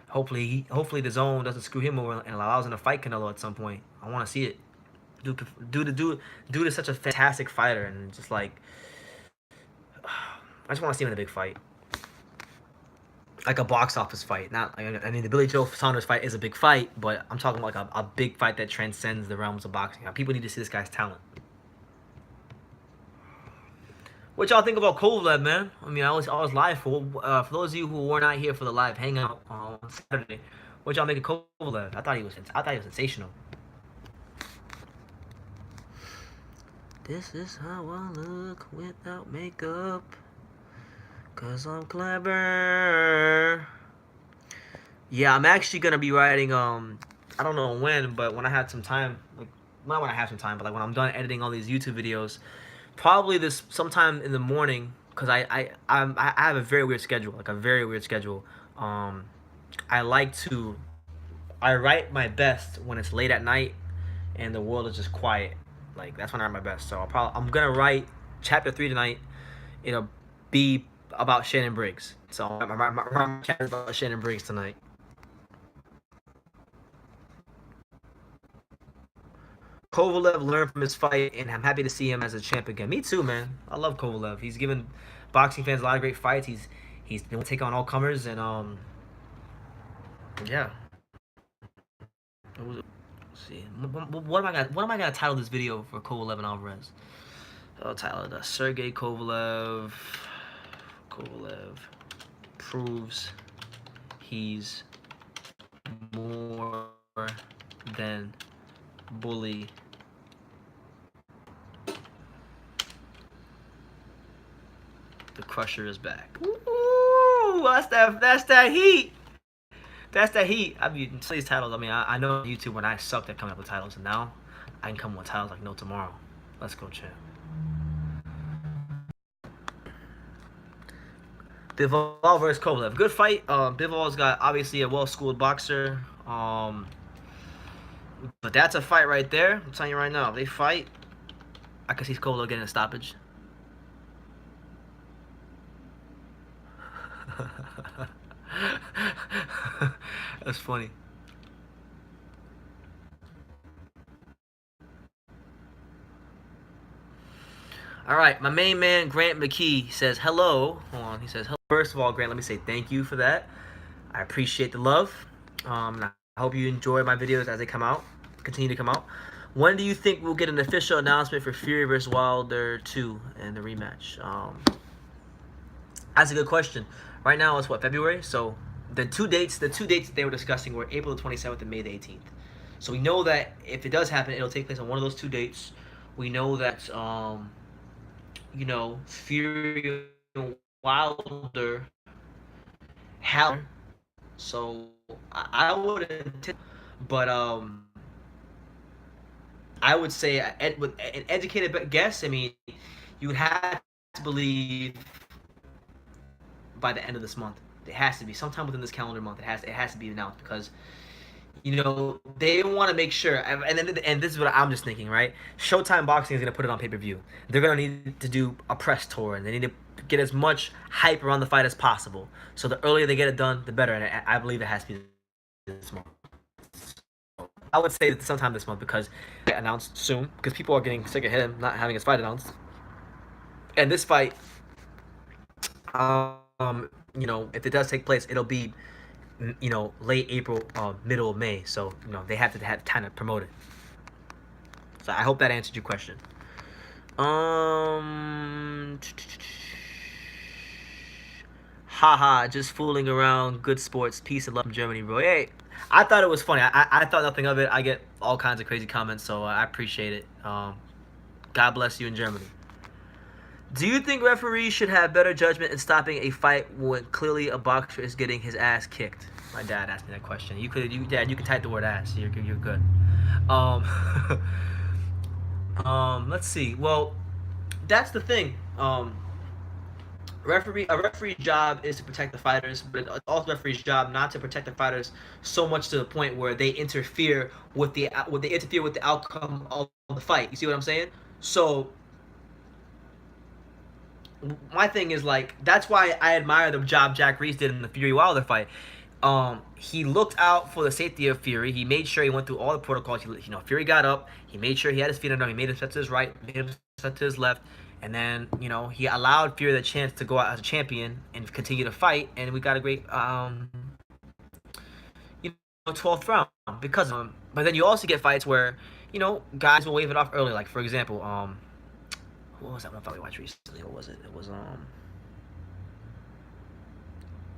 Hopefully the zone doesn't screw him over and allows him to fight Canelo at some point. I want to see it. Dude is such a fantastic fighter, and just like, I just want to see him in a big fight. Like a box office fight. Not, I mean, the Billy Joe Saunders fight is a big fight, but I'm talking like a big fight that transcends the realms of boxing. People need to see this guy's talent. What y'all think about Kovalev, man? I mean, I was live for those of you who were not here for the live hangout on Saturday. What y'all make of Kovalev? I thought he was sensational. This is how I look without makeup. 'Cause I'm clever. Yeah, I'm actually gonna be writing, I don't know when, but when I have some time, like, not when I have some time, but like when I'm done editing all these YouTube videos, probably this sometime in the morning, because I have a very weird schedule, I write my best when it's late at night and the world is just quiet. Like, that's when I write my best. So I'm gonna write chapter 3 tonight. It'll be about Shannon Briggs. So I'm chatting about Shannon Briggs tonight. Kovalev learned from his fight, and I'm happy to see him as a champ again. Me too, man. I love Kovalev. He's given boxing fans a lot of great fights. He's been able to take on all comers, and yeah. Let's see, what am I gonna title this video for Kovalev and Alvarez? I'll title it Sergey Kovalev proves he's more than bully. The Crusher is back. Ooh, that's that heat. That's that heat. I mean, these titles. I mean, I know on YouTube when I sucked at coming up with titles, and now I can come up with titles like no tomorrow. Let's go, champ. Bivol versus Kovalev. Good fight. Bivol's got obviously a well-schooled boxer. But that's a fight right there. I'm telling you right now, if they fight, I can see Kovalev getting a stoppage. That's funny. All right, my main man Grant McKee says hello. Hold on, he says hello. First of all, Grant, let me say thank you for that. I appreciate the love. I hope you enjoy my videos as they come out, continue to come out. When do you think we'll get an official announcement for Fury vs. Wilder 2 and the rematch? That's a good question. Right now it's what, February? So the two dates that they were discussing were April the 27th and May the 18th. So we know that if it does happen, it'll take place on one of those 2 dates. We know that you know, Fury and Wilder have, so I wouldn't, but I would say with an educated guess, I mean, you would have to believe by the end of this month. It has to be sometime within this calendar month. It has to be announced, because you know they want to make sure. And this is what I'm just thinking, right? Showtime Boxing is gonna put it on pay-per-view. They're gonna need to do a press tour, and they need to get as much hype around the fight as possible. So the earlier they get it done, the better. And I believe it has to be this month. I would say that sometime this month, because it announced soon, because people are getting sick of him not having his fight announced. And this fight, you know, if it does take place, it'll be, you know, late April, middle of May. So, you know, they have to have time to promote it. So I hope that answered your question. Haha, just fooling around. Good sports. Peace and love from Germany, bro. Hey, I thought it was funny. I thought nothing of it. I get all kinds of crazy comments, so I appreciate it. God bless you in Germany. Do you think referees should have better judgment in stopping a fight when clearly a boxer is getting his ass kicked? My dad asked me that question. Dad, you can type the word ass. You're good. Let's see. Well, that's the thing. A referee's job is to protect the fighters, but it's also the referee's job not to protect the fighters so much to the point where they interfere with the outcome of the fight. You see what I'm saying? So my thing is like that's why I admire the job Jack Reese did in the Fury Wilder fight. He looked out for the safety of Fury. He made sure he went through all the protocols. Fury got up. He made sure he had his feet under him. He made him step to his right, made him step to his left, and then he allowed Fury the chance to go out as a champion and continue to fight. And we got a great 12th round because of him. But then you also get fights where guys will wave it off early. Like for example, what was that one fight we watched recently? What was it? It was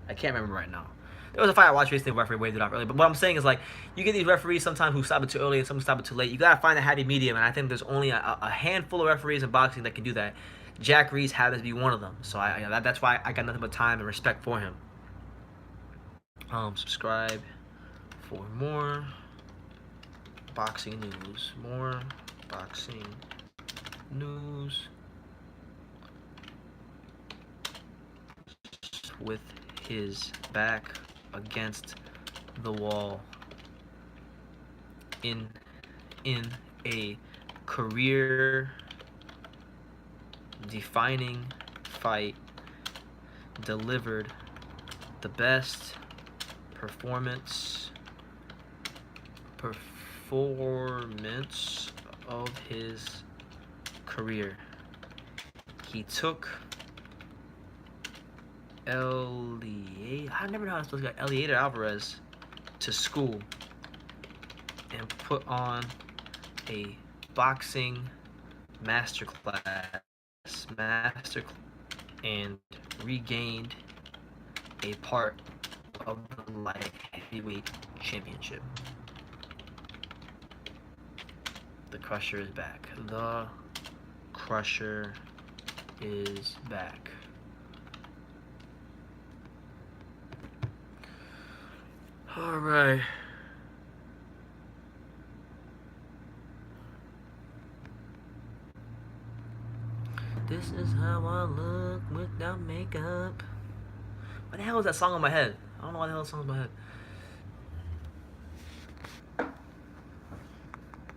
I can't remember right now. There was a fight I watched recently where referee waved it off early. But what I'm saying is like you get these referees sometimes who stop it too early and some stop it too late. You gotta find a happy medium, and I think there's only a handful of referees in boxing that can do that. Jack Reese happens to be one of them. So that's why I got nothing but time and respect for him. Subscribe for more boxing news. More boxing news with his back against the wall in a career defining fight, delivered the best performance of his career. He took I never know how to spell this guy, Eliader Alvarez, to school and put on a boxing masterclass and regained a part of the light heavyweight championship. The Crusher is back. The Crusher is back. All right. This is how I look without makeup. What the hell is that song in my head? I don't know why the hell that song's in my head.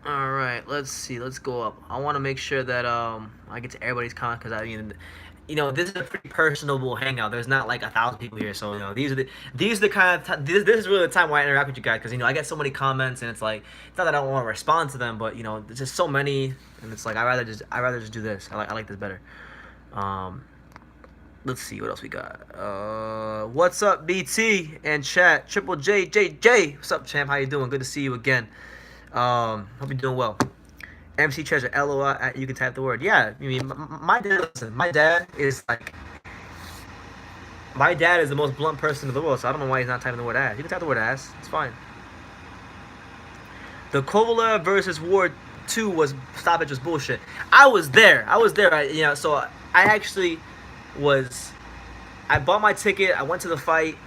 All right, let's see. Let's go up. I want to make sure that I get to everybody's comment because this is a pretty personable hangout. There's not like 1,000 people here, so these are the kind of this is really the time where I interact with you guys because I get so many comments and it's like it's not that I don't want to respond to them, but there's just so many and it's like I rather just do this. I like this better. Let's see what else we got. What's up, BT and chat? Triple J. What's up, champ? How you doing? Good to see you again. Hope you're doing well. MC Treasure, LOL, you can type the word. Yeah, my dad is the most blunt person in the world, so I don't know why he's not typing the word ass. You can type the word ass. It's fine. The Kovalev versus Ward 2 stoppage was bullshit. I was there. So I actually I bought my ticket. I went to the fight.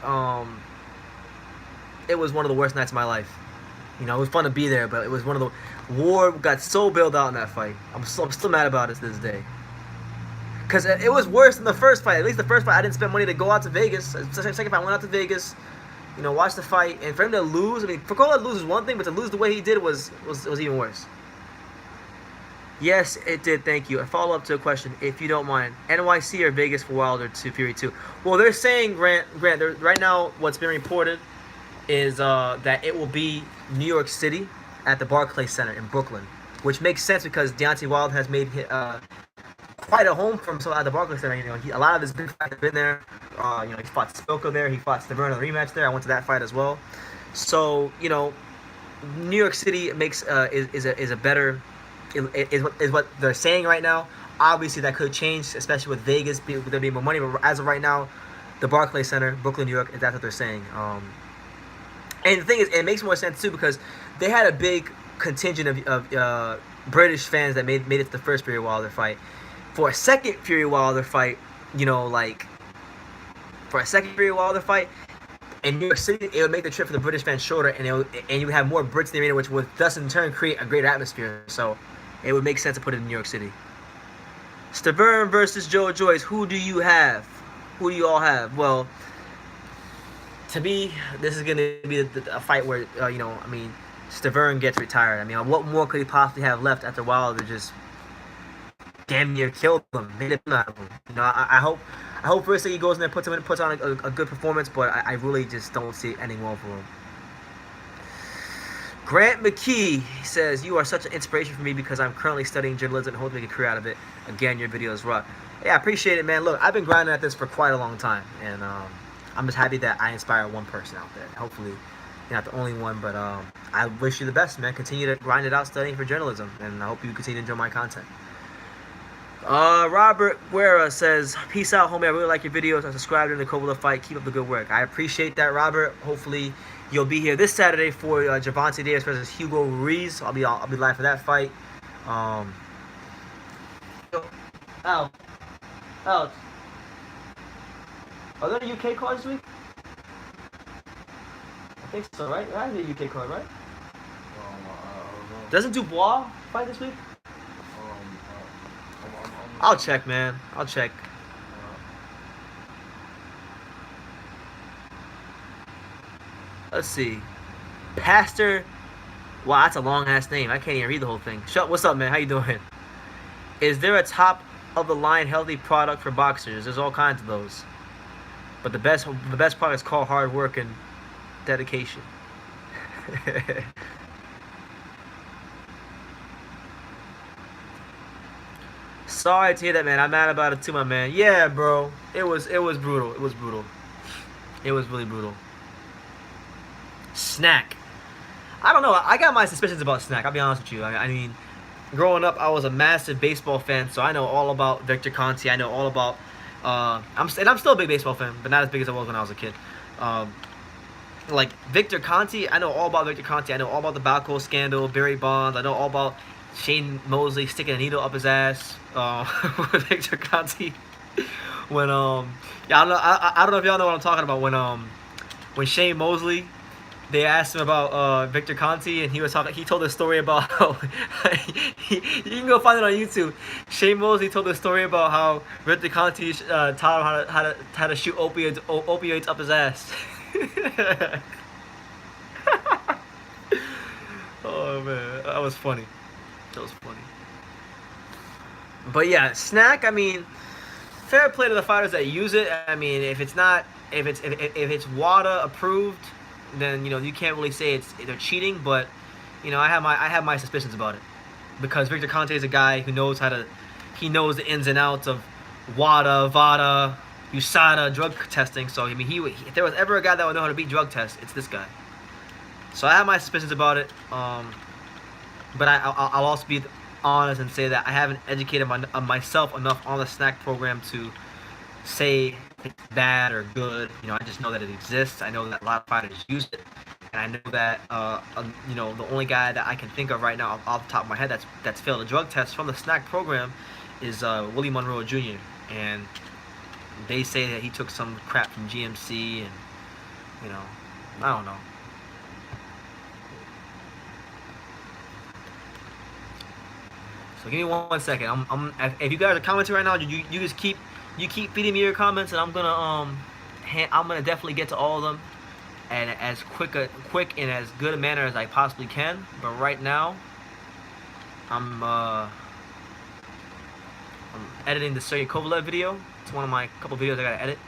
It was one of the worst nights of my life. It was fun to be there, but it was one of the... Ward got so bailed out in that fight. I'm still mad about it to this day. Because it was worse than the first fight. At least the first fight, I didn't spend money to go out to Vegas. The second fight, I went out to Vegas, watch the fight. And for him to lose, for Kovalev to lose is one thing, but to lose the way he did was even worse. Yes, it did. Thank you. A follow-up to a question, if you don't mind. NYC or Vegas for Wilder to Fury 2? Well, they're saying, Grant, right now what's been reported is that it will be New York City at the Barclays Center in Brooklyn, which makes sense because Deontay Wilder has made quite a home for himself at the Barclays Center. A lot of his big fights have been there. He fought Spilko there. He fought Stiverne in the rematch there. I went to that fight as well. So New York City makes is a better is what they're saying right now. Obviously, that could change, especially with Vegas there being more money. But as of right now, the Barclays Center, Brooklyn, New York, that's what they're saying. And the thing is, it makes more sense too because they had a big contingent of British fans that made it to the first Fury Wilder fight. For a second Fury Wilder fight, for a second Fury Wilder fight in New York City, it would make the trip for the British fans shorter, and you would have more Brits in the arena, which would thus in turn create a greater atmosphere. So it would make sense to put it in New York City. Stiverne versus Joe Joyce. Who do you have? Who do you all have? Well, to me, this is gonna be a fight where you know, I mean, Stavern gets retired. I mean, what more could he possibly have left after Wilder just damn near killed him, made him out of him? You know, I hope firstly he goes in there, puts on a good performance, but I really just don't see it ending well for him. Grant McKee says, "You are such an inspiration for me because I'm currently studying journalism and hope to make a career out of it. Again, your videos rock." Yeah, I appreciate it, man. Look, I've been grinding at this for quite a long time, and I'm just happy that I inspire one person out there. Hopefully, you're not the only one, but I wish you the best, man. Continue to grind it out studying for journalism, and I hope you continue to enjoy my content. Robert Guerra says, "Peace out, homie. I really like your videos. I subscribed to the Kovalev fight. Keep up the good work." I appreciate that, Robert. Hopefully, you'll be here this Saturday for Gervonta Davis versus Hugo Ruiz. I'll be live for that fight. Alex, are there UK cards this week? I think so, right? I have a UK card, right? Doesn't Dubois fight this week? I'll check, man. I'll check. Let's see. Pastor. Wow, that's a long ass name. I can't even read the whole thing. What's up, man? How you doing? Is there a top of the line healthy product for boxers? There's all kinds of those. But the best product is called hard work and dedication. Sorry to hear that, man. I'm mad about it too, my man. Yeah, bro. It was brutal. It was brutal. It was really brutal. Snack. I don't know. I got my suspicions about Snack. I'll be honest with you. I mean, growing up, I was a massive baseball fan, so I know all about Victor Conte. I know all about. I'm still a big baseball fan, but not as big as I was when I was a kid. Like Victor Conte, I know all about Victor Conte. I know all about the Balco scandal, Barry Bonds. I know all about Shane Mosley sticking a needle up his ass with Victor Conte. When yeah, I don't know if y'all know what I'm talking about. When Shane Mosley, they asked him about Victor Conte, and he told a story about how you can go find it on YouTube. Shane Mosley told a story about how Victor Conte taught him how to shoot opioids up his ass. Oh man, that was funny. That was funny. But yeah, Snack. I mean, fair play to the fighters that use it. I mean, if it's WADA approved, then you know you can't really say they're cheating. But you know, I have my suspicions about it because Victor Conte is a guy who knows the ins and outs of WADA, VADA, USADA drug testing. So I mean, if there was ever a guy that would know how to beat drug tests, it's this guy. So I have my suspicions about it. But I'll also be honest and say that I haven't educated myself enough on the Snack program to say it's bad or good. You know, I just know that it exists. I know that a lot of fighters use it, and I know that you know, the only guy that I can think of right now off the top of my head that's failed a drug test from the Snack program is Willie Monroe Jr. And they say that he took some crap from GMC, and you know, I don't know. So give me 1 second. If you guys are commenting right now, you just keep feeding me your comments, and I'm gonna definitely get to all of them, and as quick and as good a manner as I possibly can. But right now, I'm editing the Sergey Kovalev video. It's one of my couple videos I gotta edit.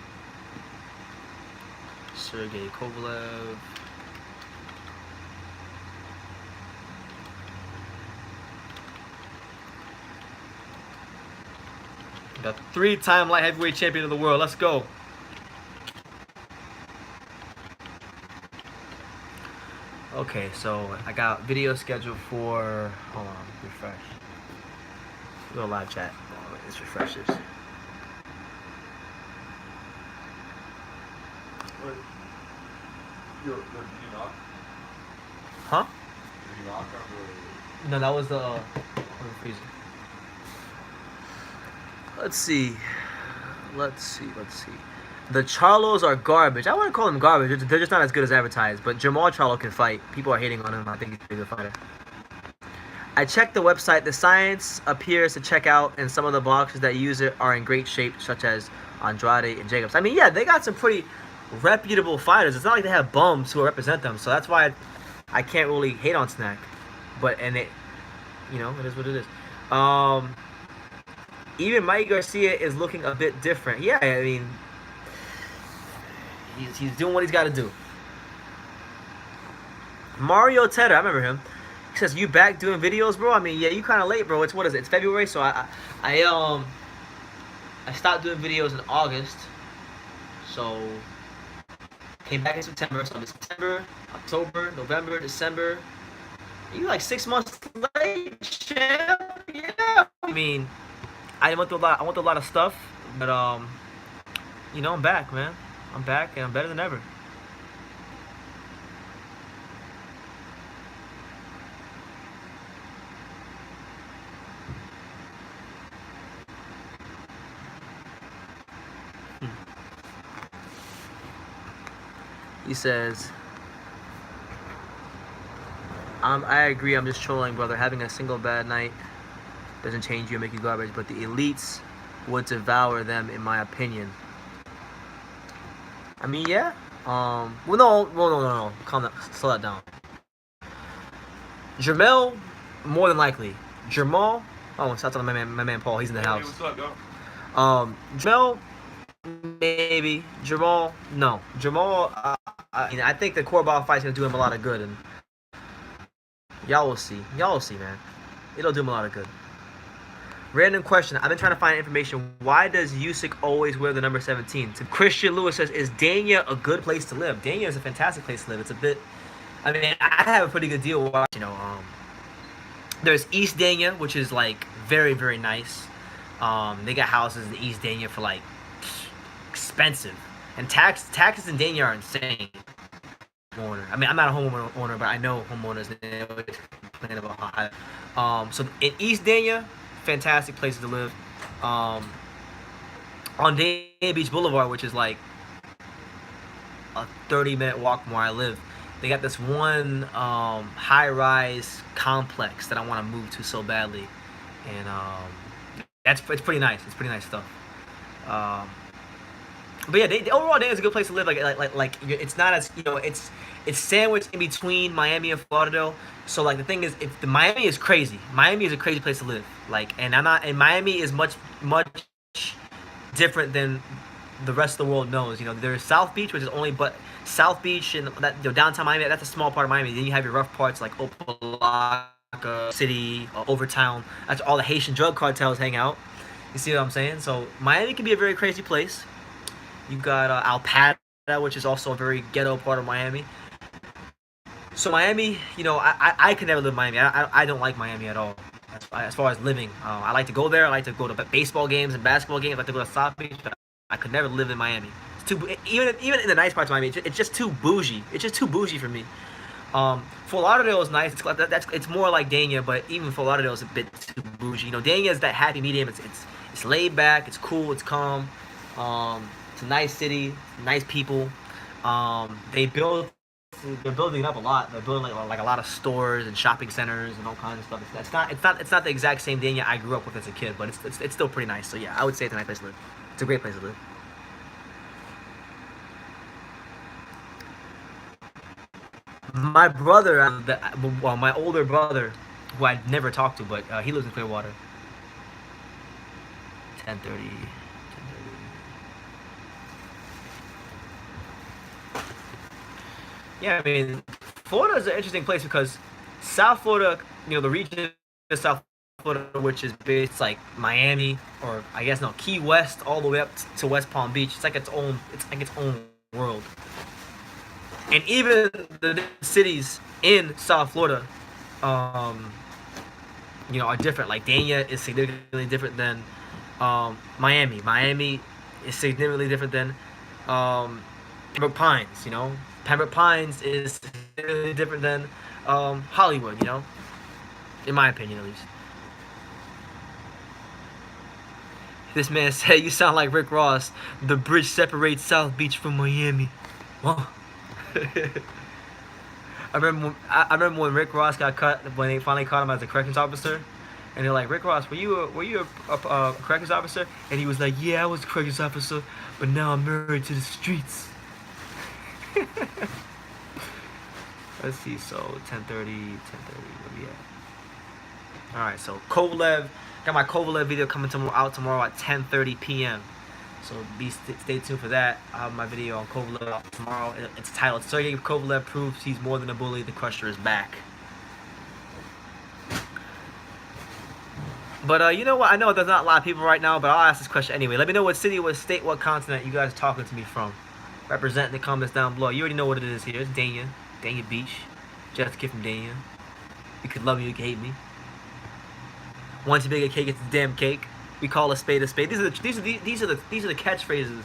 Sergey Kovalev. The 3-time light heavyweight champion of the world. Let's go. Okay, so I got video scheduled for. Hold on, refresh. Go live chat. Oh, wait, let's refresh this. Wait. Did you knock? Huh? Did you knock or? No, that was the freezer. Let's see. The Charlos are garbage. I wouldn't call them garbage. They're just not as good as advertised. But Jamal Charlo can fight. People are hating on him. I think he's a good fighter. I checked the website. The science appears to check out, and some of the boxers that use it are in great shape, such as Andrade and Jacobs. I mean, yeah, they got some pretty reputable fighters. It's not like they have bums who represent them, so that's why I can't really hate on Snack. But and it, you know, it is what it is. Even Mike Garcia is looking a bit different. Yeah, I mean, he's doing what he's got to do. Mario Tedder, I remember him. He says, "You back doing videos, bro?" I mean, yeah, you kind of late, bro. It's what is it? It's February, so I stopped doing videos in August. So came back in September. So September, October, November, December. You like 6 months late, champ? Yeah. I mean, I went through a lot of stuff, but you know, I'm back, man. I'm back, and I'm better than ever. He says, I agree, I'm just trolling, brother. Having a single bad night doesn't change you and make you garbage, but the elites would devour them, in my opinion. I mean, yeah. Well, no. Calm down. Slow that down. Jermell, more than likely. Jamal, shout out to my man Paul. He's in the house. Hey, what's up, yo? Jermell, maybe. Jamal, no. Jamal, I think the Corval fight's gonna do him a lot of good, and y'all will see. Y'all will see, man. It'll do him a lot of good. Random question. I've been trying to find information. Why does Usyk always wear the number 17? To Christian Lewis says, is Dania a good place to live? Dania is a fantastic place to live. It's a bit, I mean, I have a pretty good deal. You know, there's East Dania, which is like very, very nice. They got houses in East Dania for like expensive, and taxes in Dania are insane. I mean, I'm not a homeowner, but I know homeowners. They always complain about high. So in East Dania, fantastic places to live. On Dania Beach Boulevard, which is like a 30-minute walk from where I live, they got this one high-rise complex that I want to move to so badly, and it's pretty nice. It's pretty nice stuff. But yeah, overall, Dania is a good place to live. Like it's not as, you know, it's sandwiched in between Miami and Lauderdale. So like the thing is, if the Miami is crazy. Miami is a crazy place to live. Like, and Miami is much different than the rest of the world knows. You know, there's South Beach, which is only but South Beach and that, you know, downtown Miami. That's a small part of Miami. Then you have your rough parts like Opa-locka City, Overtown. That's all the Haitian drug cartels hang out. You see what I'm saying? So Miami can be a very crazy place. You got Alpata, which is also a very ghetto part of Miami. So Miami, you know, I could never live in Miami. I don't like Miami at all. As far as living, I like to go there. I like to go to baseball games and basketball games. I like to go to South Beach. But I could never live in Miami. It's too, even in the nice parts of Miami, it's just too bougie. It's just too bougie for me. Fort Lauderdale is nice. It's more like Dania, but even Fort Lauderdale is a bit too bougie. You know, Dania is that happy medium. It's laid back. It's cool. It's calm. It's a nice city, nice people. They're building it up a lot. They're building like a lot of stores and shopping centers and all kinds of stuff. It's not the exact same Dania I grew up with as a kid, but it's still pretty nice. So yeah, I would say it's a nice place to live. It's a great place to live. My brother, my older brother, who I'd never talked to, but he lives in Clearwater. 10:30. Yeah, I mean, Florida is an interesting place because South Florida, you know, the region of South Florida, which is based like Miami or I guess no, Key West, all the way up to West Palm Beach. It's like its own world. And even the cities in South Florida, you know, are different. Like Dania is significantly different than Miami. Miami is significantly different than Pembroke Pines. You know, Pembroke Pines is significantly different than Hollywood. You know, in my opinion, at least. This man said, "You sound like Rick Ross. The bridge separates South Beach from Miami." Well, I remember when Rick Ross got cut when they finally caught him as a corrections officer, and they're like, Rick Ross, were you a corrections officer? And he was like, yeah, I was a corrections officer, but now I'm married to the streets. Let's see, so 10:30, where we at? All right, so Kovalev, got my Kovalev video coming out tomorrow at 10:30 p.m. So stay tuned for that. I have my video on Kovalev tomorrow. It's titled "Sergey Kovalev proves he's more than a bully. The Crusher is back." But you know what? I know there's not a lot of people right now, but I'll ask this question anyway. Let me know what city, what state, what continent you guys are talking to me from. Represent in the comments down below. You already know what it is here. It's Dania Beach. Just a kid from Dania. You could love me, you could hate me. Once you bake a cake, it's a damn cake. We call a spade a spade. These are the catchphrases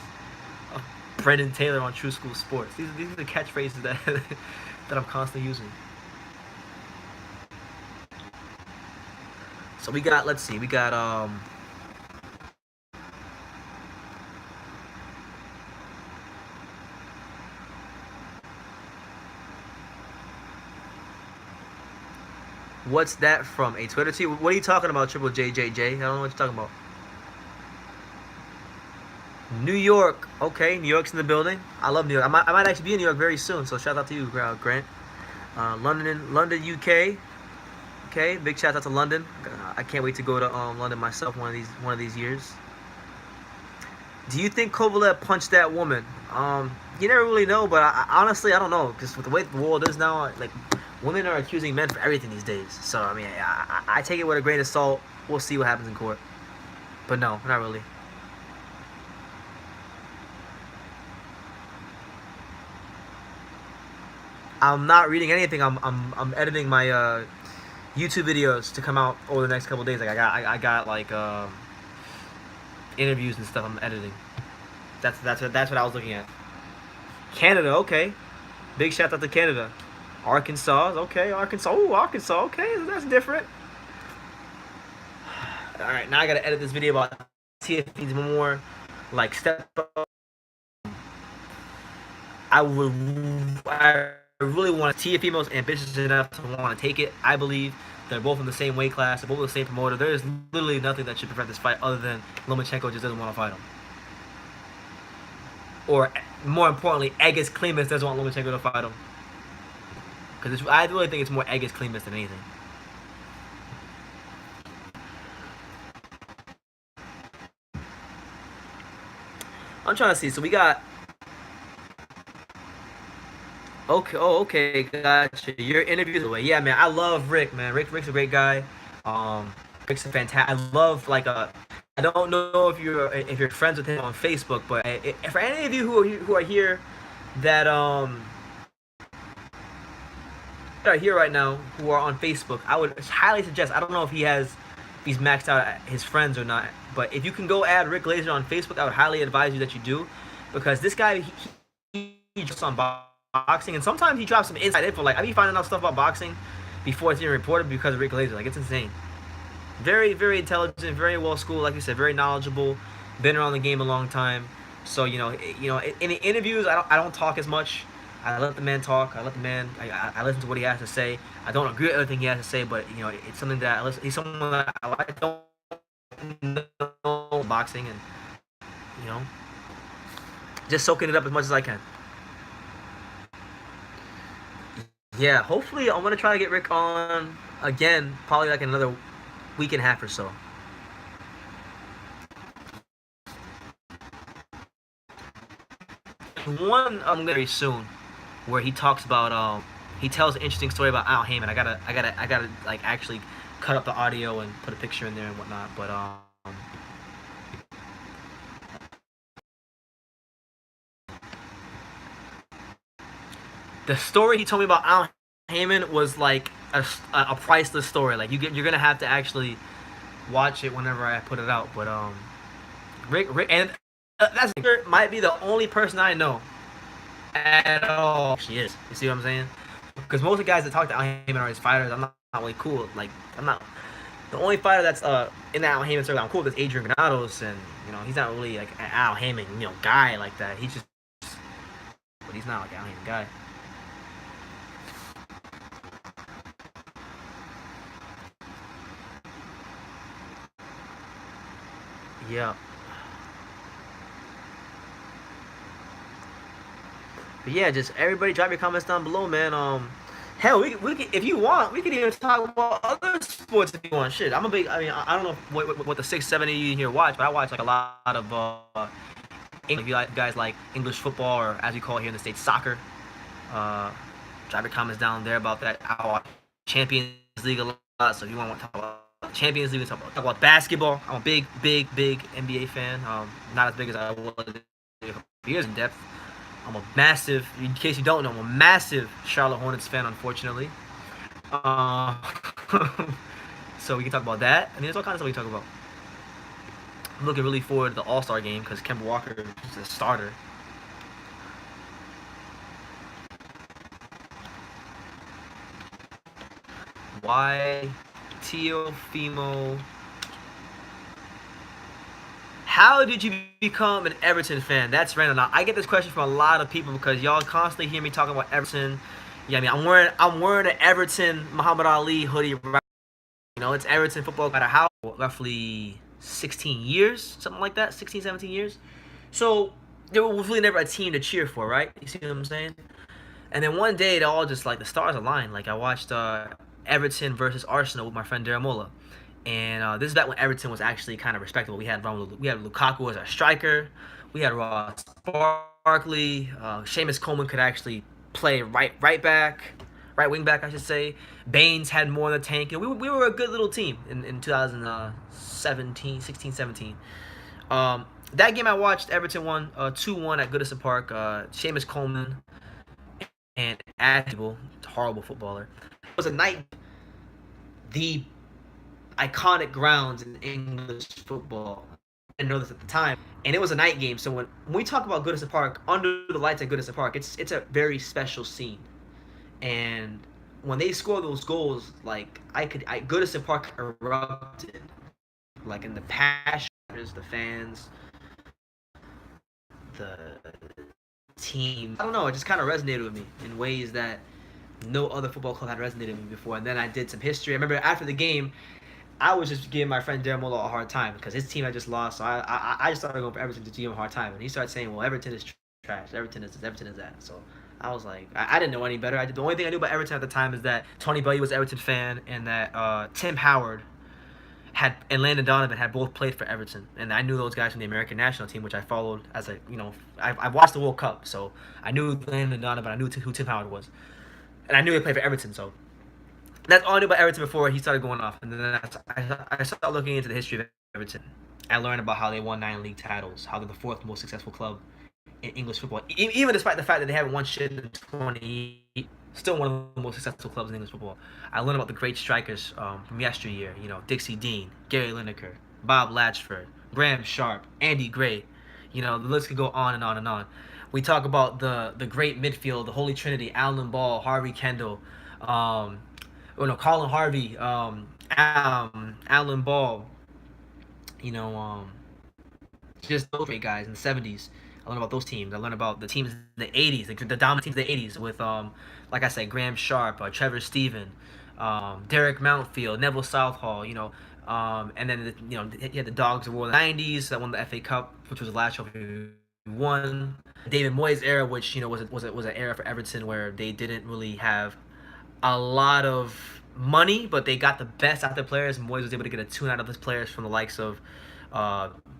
of Brendan Taylor on True School Sports. These are the catchphrases that that I'm constantly using. So we got, let's see, we got what's that from? A Twitter tweet? What are you talking about, Triple JJJ? I don't know what you're talking about. New York. Okay, New York's in the building. I love New York. I might actually be in New York very soon, so shout out to you, Grant. London, UK. Okay, big shout out to London. I can't wait to go to London myself one of these years. Do you think Kovalev punched that woman? You never really know, but honestly, I don't know, because with the way the world is now, like, women are accusing men for everything these days. So I mean, I take it with a grain of salt. We'll see what happens in court. But no, not really. I'm not reading anything. I'm editing my YouTube videos to come out over the next couple of days. Like I got like interviews and stuff I'm editing. That's what I was looking at. Canada, okay. Big shout out to Canada. Arkansas, okay. Arkansas, ooh, Arkansas, okay. That's different. All right, now I gotta edit this video about TF needs more like step up. I really want to see if females ambitious enough to want to take it. I believe they're both in the same weight class. They're both the same promoter. There is literally nothing that should prevent this fight other than Lomachenko just doesn't want to fight him. Or, more importantly, Egis Klimas doesn't want Lomachenko to fight him. Because I really think it's more Egis Klimas than anything. I'm trying to see. So we got... Okay, okay, gotcha. Your interview's away. Yeah, man, I love Rick, man. Rick's a great guy. Rick's a fantastic. I love I don't know if you're friends with him on Facebook, but for any of you who are here that are here right now who are on Facebook, I would highly suggest. I don't know if he's maxed out his friends or not, but if you can go add Rick Glazer on Facebook, I would highly advise you that you do, because this guy he just on boxing, and sometimes he drops some inside info. Like, I be finding out stuff about boxing before it's even reported because of Rick Glazer. Like, it's insane. Very, very intelligent, very well schooled, like you said, very knowledgeable, been around the game a long time. So in the interviews, I don't talk as much. I let the man talk. I listen to what he has to say. I don't agree with everything he has to say, but it's something that I listen. He's someone that I like. Don't know boxing, and just soaking it up as much as I can. Yeah, hopefully I'm gonna try to get Rick on again, probably like another week and a half or so. One very soon, where he talks about he tells an interesting story about Al Heyman. I gotta like actually cut up the audio and put a picture in there and whatnot. But the story he told me about Al Heyman was like a priceless story. Like you're gonna have to actually watch it whenever I put it out. But Rick and that's might be the only person I know at all. She is. You see what I'm saying? Because most of the guys that talk to Al Heyman are his fighters. I'm not really cool. Like, I'm not the only fighter that's in the Al Heyman circle I'm cool with is Adrian Granados, and he's not really like an Al Heyman guy like that. He's just, but he's not like an Al Heyman guy. Yeah. But yeah, just everybody drop your comments down below, man. Hell, we can, if you want, we could even talk about other sports if you want. Shit, I'm a big. I mean, I don't know what the 670 you here watch, but I watch like a lot of English. If you guys like English football, or as we call it here in the States, soccer. Uh, drop your comments down there about that. I watch Champions League a lot, so if you want to talk about Champions League, talk about basketball. I'm a big NBA fan. Not as big as I was a couple years in depth. I'm a massive, in case you don't know, I'm a massive Charlotte Hornets fan, unfortunately. Uh, so we can talk about that. I mean, there's all kinds of stuff we can talk about. I'm looking really forward to the All-Star game because Kemba Walker is a starter. Why Teofimo? How did you become an Everton fan? That's random. Now I get this question from a lot of people because y'all constantly hear me talking about Everton. Yeah, I mean I'm wearing an Everton Muhammad Ali hoodie. Right? You know, it's Everton football. No matter how, roughly 16 years, something like that, 16, 17 years. So there was really never a team to cheer for, right? You see what I'm saying? And then one day, they all just like the stars aligned. Like I watched Everton versus Arsenal with my friend Daramola. And this is back when Everton was actually kind of respectable. We had Lukaku as our striker. We had Ross Barkley. Seamus Coleman could actually play right wing back, I should say. Baines had more in the tank. And we were a good little team in 2017, 16, 17. That game I watched, Everton won 2-1 at Goodison Park. Seamus Coleman and Ashby, horrible footballer. It was a night, the iconic grounds in English football. I didn't know this at the time, and it was a night game. So when we talk about Goodison Park, under the lights at Goodison Park, it's a very special scene. And when they score those goals, like Goodison Park erupted, like in the passion, the fans, the team. I don't know. It just kind of resonated with me in ways that no other football club had resonated with me before. And then I did some history. I remember after the game, I was just giving my friend Daramola a hard time because his team had just lost. So I just started going for Everton to give him a hard time. And he started saying, well, Everton is trash. Everton is this, Everton is that. So I was like, I didn't know any better. The only thing I knew about Everton at the time is that Tony Bellew was an Everton fan and that Tim Howard and Landon Donovan had both played for Everton, and I knew those guys from the American national team, which I followed as a I watched the World Cup, so I knew Landon Donovan, I knew who Tim Howard was, and I knew he played for Everton, so that's all I knew about Everton before he started going off, and then I started looking into the history of Everton. I learned about how they won 9 league titles, how they're the 4th most successful club in English football, even despite the fact that they haven't won shit in 20. Still one of the most successful clubs in English football. I learned about the great strikers from yesteryear. You know, Dixie Dean, Gary Lineker, Bob Latchford, Graham Sharp, Andy Gray. You know, the list could go on and on and on. We talk about the great midfield, the Holy Trinity: Alan Ball, Harvey Kendall, Colin Harvey, Alan Ball. You know, just those great guys in the 70s. I learned about those teams. I learned about the teams in the 80s, the dominant teams in the 80s with, like I said, Graham Sharp, Trevor Steven, Derek Mountfield, Neville Southall, and then, you had the Dogs of War in the 90s that won the FA Cup, which was the last trophy we won. David Moyes era, which, was an era for Everton where they didn't really have a lot of money, but they got the best out of their players. Moyes was able to get a tune out of his players from the likes of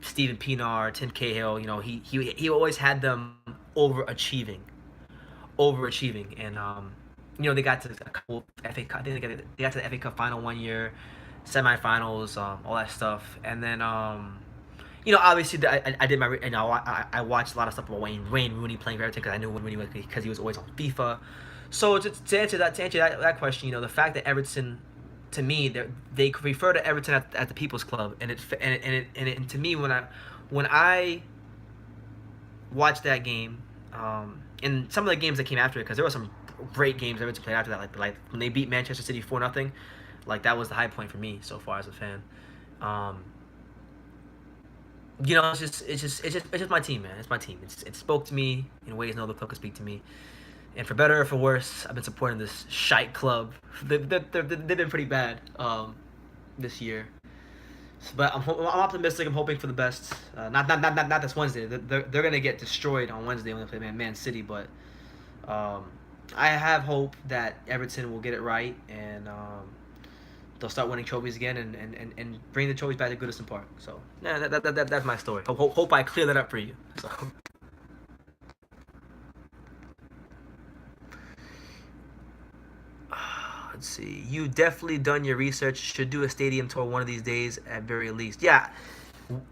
Stephen Pienaar, Tim Cahill. He always had them overachieving, and they got to a couple FA Cup. I think they got to the FA Cup final one year, semifinals, all that stuff, and then obviously I did my I watched a lot of stuff about Wayne Rooney playing for Everton because I knew Wayne Rooney because he was always on FIFA. So to answer that question, the fact that Everton, to me, they refer to Everton at the People's Club, and to me when I watched that game, and some of the games that came after it, because there were some great games Everton played after that, like when they beat Manchester City 4-0, like that was the high point for me so far as a fan. It's just my team, man. It's my team. It spoke to me in ways no other club could speak to me. And for better or for worse, I've been supporting this shite club. They've been pretty bad this year. But I'm optimistic. I'm hoping for the best. Not this Wednesday. They're gonna get destroyed on Wednesday when they play Man City. But um, I have hope that Everton will get it right and they'll start winning trophies again and bring the trophies back to Goodison Park. So yeah, that's my story. Hope I clear that up for you. So. Let's see. You definitely done your research. Should do a stadium tour one of these days at very least. Yeah.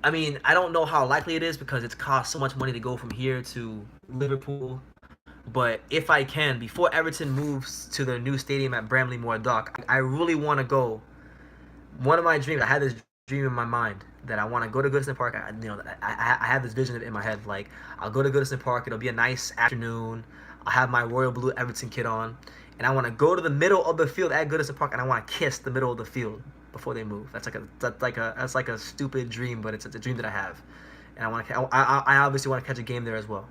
I mean, I don't know how likely it is because it's cost so much money to go from here to Liverpool. But if I can, before Everton moves to their new stadium at Bramley Moore Dock, I really want to go. One of my dreams, I had this dream in my mind that I want to go to Goodison Park. I have this vision in my head. Like, I'll go to Goodison Park. It'll be a nice afternoon. I'll have my royal blue Everton kit on. And I want to go to the middle of the field at Goodison Park, and I want to kiss the middle of the field before they move. That's like a stupid dream, but it's a dream that I have. And I obviously want to catch a game there as well.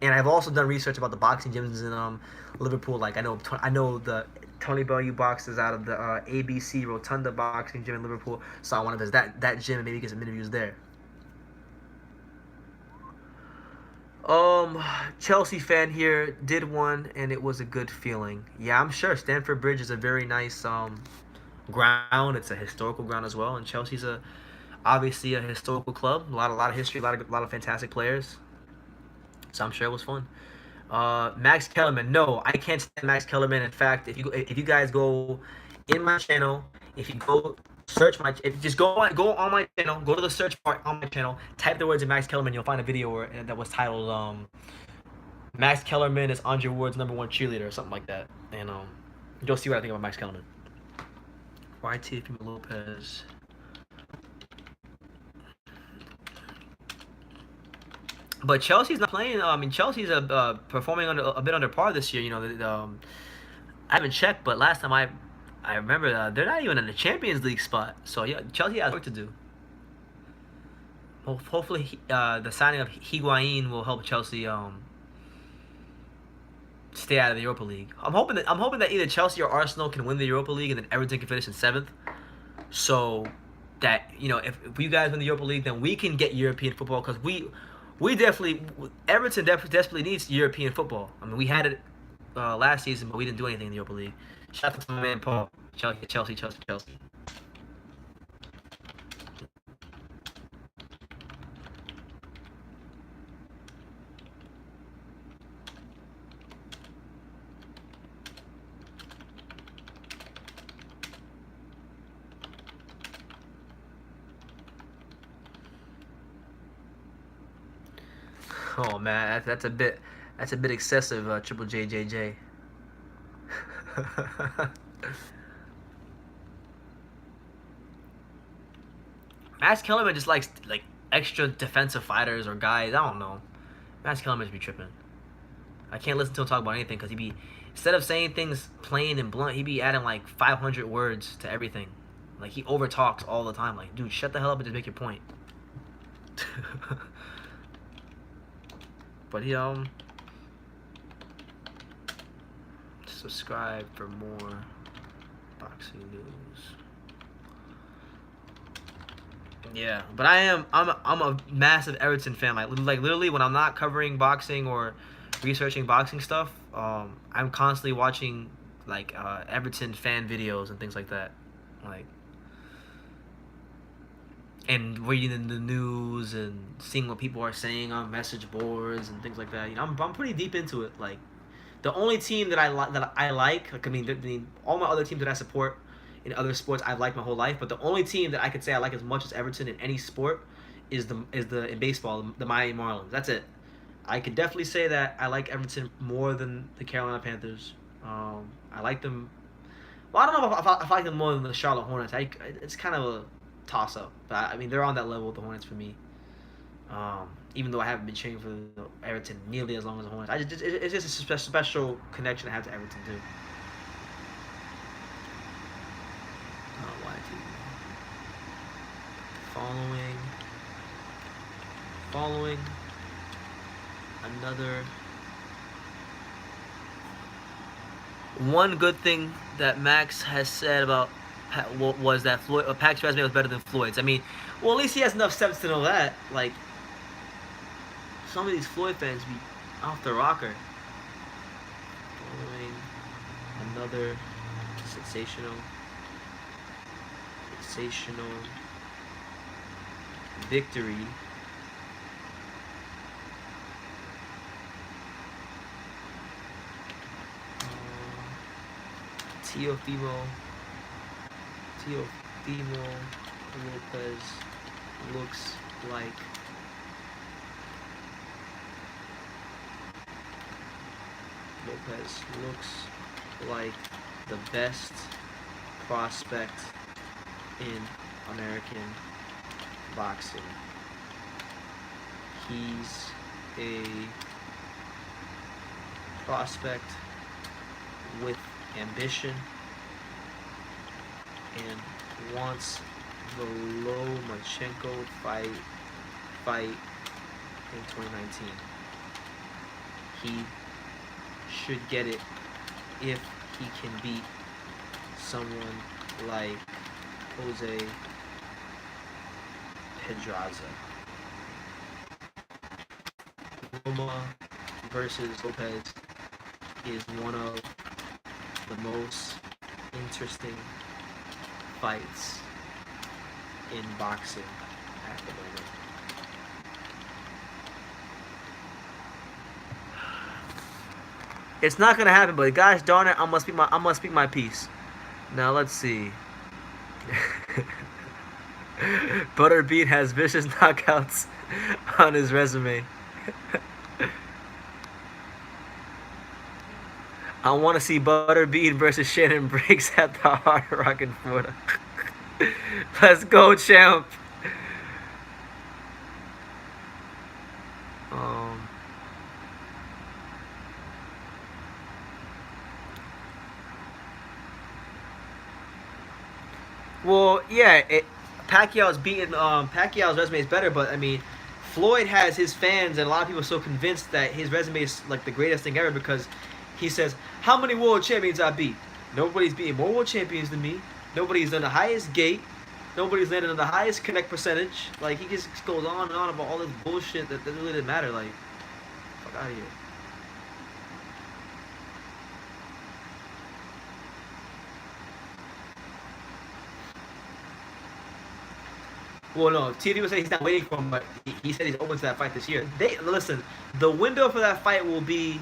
And I've also done research about the boxing gyms in Liverpool. Like I know the Tony Bellew boxes out of the ABC Rotunda boxing gym in Liverpool. So I want to visit that gym and maybe get some interviews there. Chelsea fan here did one and it was a good feeling. Yeah, I'm sure Stamford Bridge is a very nice ground. It's a historical ground as well, and Chelsea's obviously a historical club. A lot of history, a lot of fantastic players. So I'm sure it was fun. Max Kellerman. No, I can't stand Max Kellerman. In fact, if you guys go in my channel, if you go search my, if you just go on my channel, go to the search bar on my channel, type the words of Max Kellerman, you'll find a video that was titled Max Kellerman is Andre Ward's #1 cheerleader or something like that, and you'll see what I think about Max Kellerman. YT Lopez. But Chelsea's not playing. I mean, Chelsea's performing a bit under par this year. You know, I haven't checked, but last time I remember they're not even in the Champions League spot. So yeah, Chelsea has work to do. Hopefully, the signing of Higuain will help Chelsea stay out of the Europa League. I'm hoping that either Chelsea or Arsenal can win the Europa League and then Everton can finish in 7th. So that, you know, if you guys win the Europa League, then we can get European football because Everton desperately needs European football. I mean, we had it last season, but we didn't do anything in the Europa League. Shout out to my man Paul. Chelsea. Oh man, that's a bit excessive, Triple JJJ. Max Kellerman just likes like extra defensive fighters or guys. I don't know. Max Kellerman just be tripping. I can't listen to him talk about anything because he be, instead of saying things plain and blunt, he be adding like 500 words to everything. Like he over talks all the time. Like, dude, shut the hell up and just make your point. But he subscribe for more boxing news. Yeah, but I'm a massive Everton fan. Like literally when I'm not covering boxing or researching boxing stuff, I'm constantly watching like Everton fan videos and things like that. Like, and reading the news and seeing what people are saying on message boards and things like that. You know, I'm pretty deep into it. Like, the only team that I like, I mean, all my other teams that I support in other sports I've liked my whole life, but the only team that I could say I like as much as Everton in any sport is in baseball, the Miami Marlins. That's it. I could definitely say that I like Everton more than the Carolina Panthers. I like them. Well, I don't know if I like them more than the Charlotte Hornets. It's kind of a toss-up, but I mean they're on that level with the Hornets for me. Even though I haven't been cheering for Everton nearly as long as the Hornets, it's just a special connection I have to Everton too. Following another one good thing that Max has said about was that Pac's resume was better than Floyd's. I mean, well, at least he has enough sense to know that. Like, some of these Floyd fans be off the rocker. Following another sensational victory. Teofimo Lopez looks like the best prospect in American boxing. He's a prospect with ambition and wants the Lomachenko fight in 2019. He should get it if he can beat someone like Jose Pedraza. Loma versus Lopez is one of the most interesting fights in boxing at the moment. It's not gonna happen, but gosh darn it, I must speak my piece. Now let's see. Butterbean has vicious knockouts on his resume. I want to see Butterbean versus Shannon Briggs at the Hard Rock in Florida. Let's go, champ. Well, yeah, Pacquiao's resume is better, but I mean, Floyd has his fans, and a lot of people are so convinced that his resume is like the greatest thing ever because he says, "How many world champions I beat? Nobody's beating more world champions than me. Nobody's done the highest gate. Nobody's landed on the highest connect percentage." Like, he just goes on and on about all this bullshit that really didn't matter. Like, fuck out of here. Well, no, TV was saying he's not waiting for him, but he said he's open to that fight this year. Listen, the window for that fight will be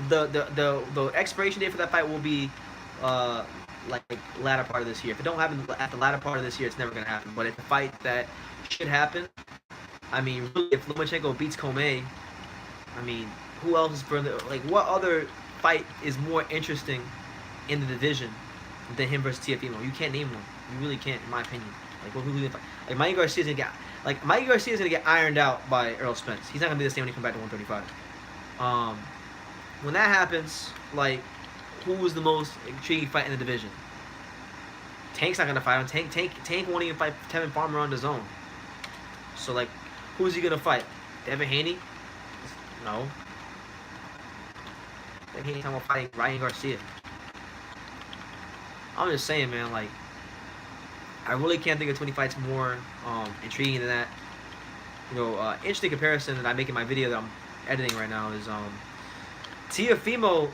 the expiration date for that fight will be like latter part of this year. If it don't happen at the latter part of this year, it's never gonna happen. But it's a fight that should happen. I mean, really, if Lomachenko beats Comey, I mean, who else is further? Like, what other fight is more interesting in the division than him versus Teofimo? You can't name one. You really can't, in my opinion. Like, who like Mikey Garcia's gonna get ironed out by Errol Spence. He's not gonna be the same when he comes back to 135. When that happens, like, who was the most intriguing fight in the division? Tank's not gonna fight him. Tank won't even fight Tevin Farmer on his own. So, like, who's he gonna fight? Devin Haney? No. Devin Haney talking about fighting Ryan Garcia. I'm just saying, man, like, I really can't think of 20 fights more intriguing than that. You know, interesting comparison that I make in my video that I'm editing right now is Teofimo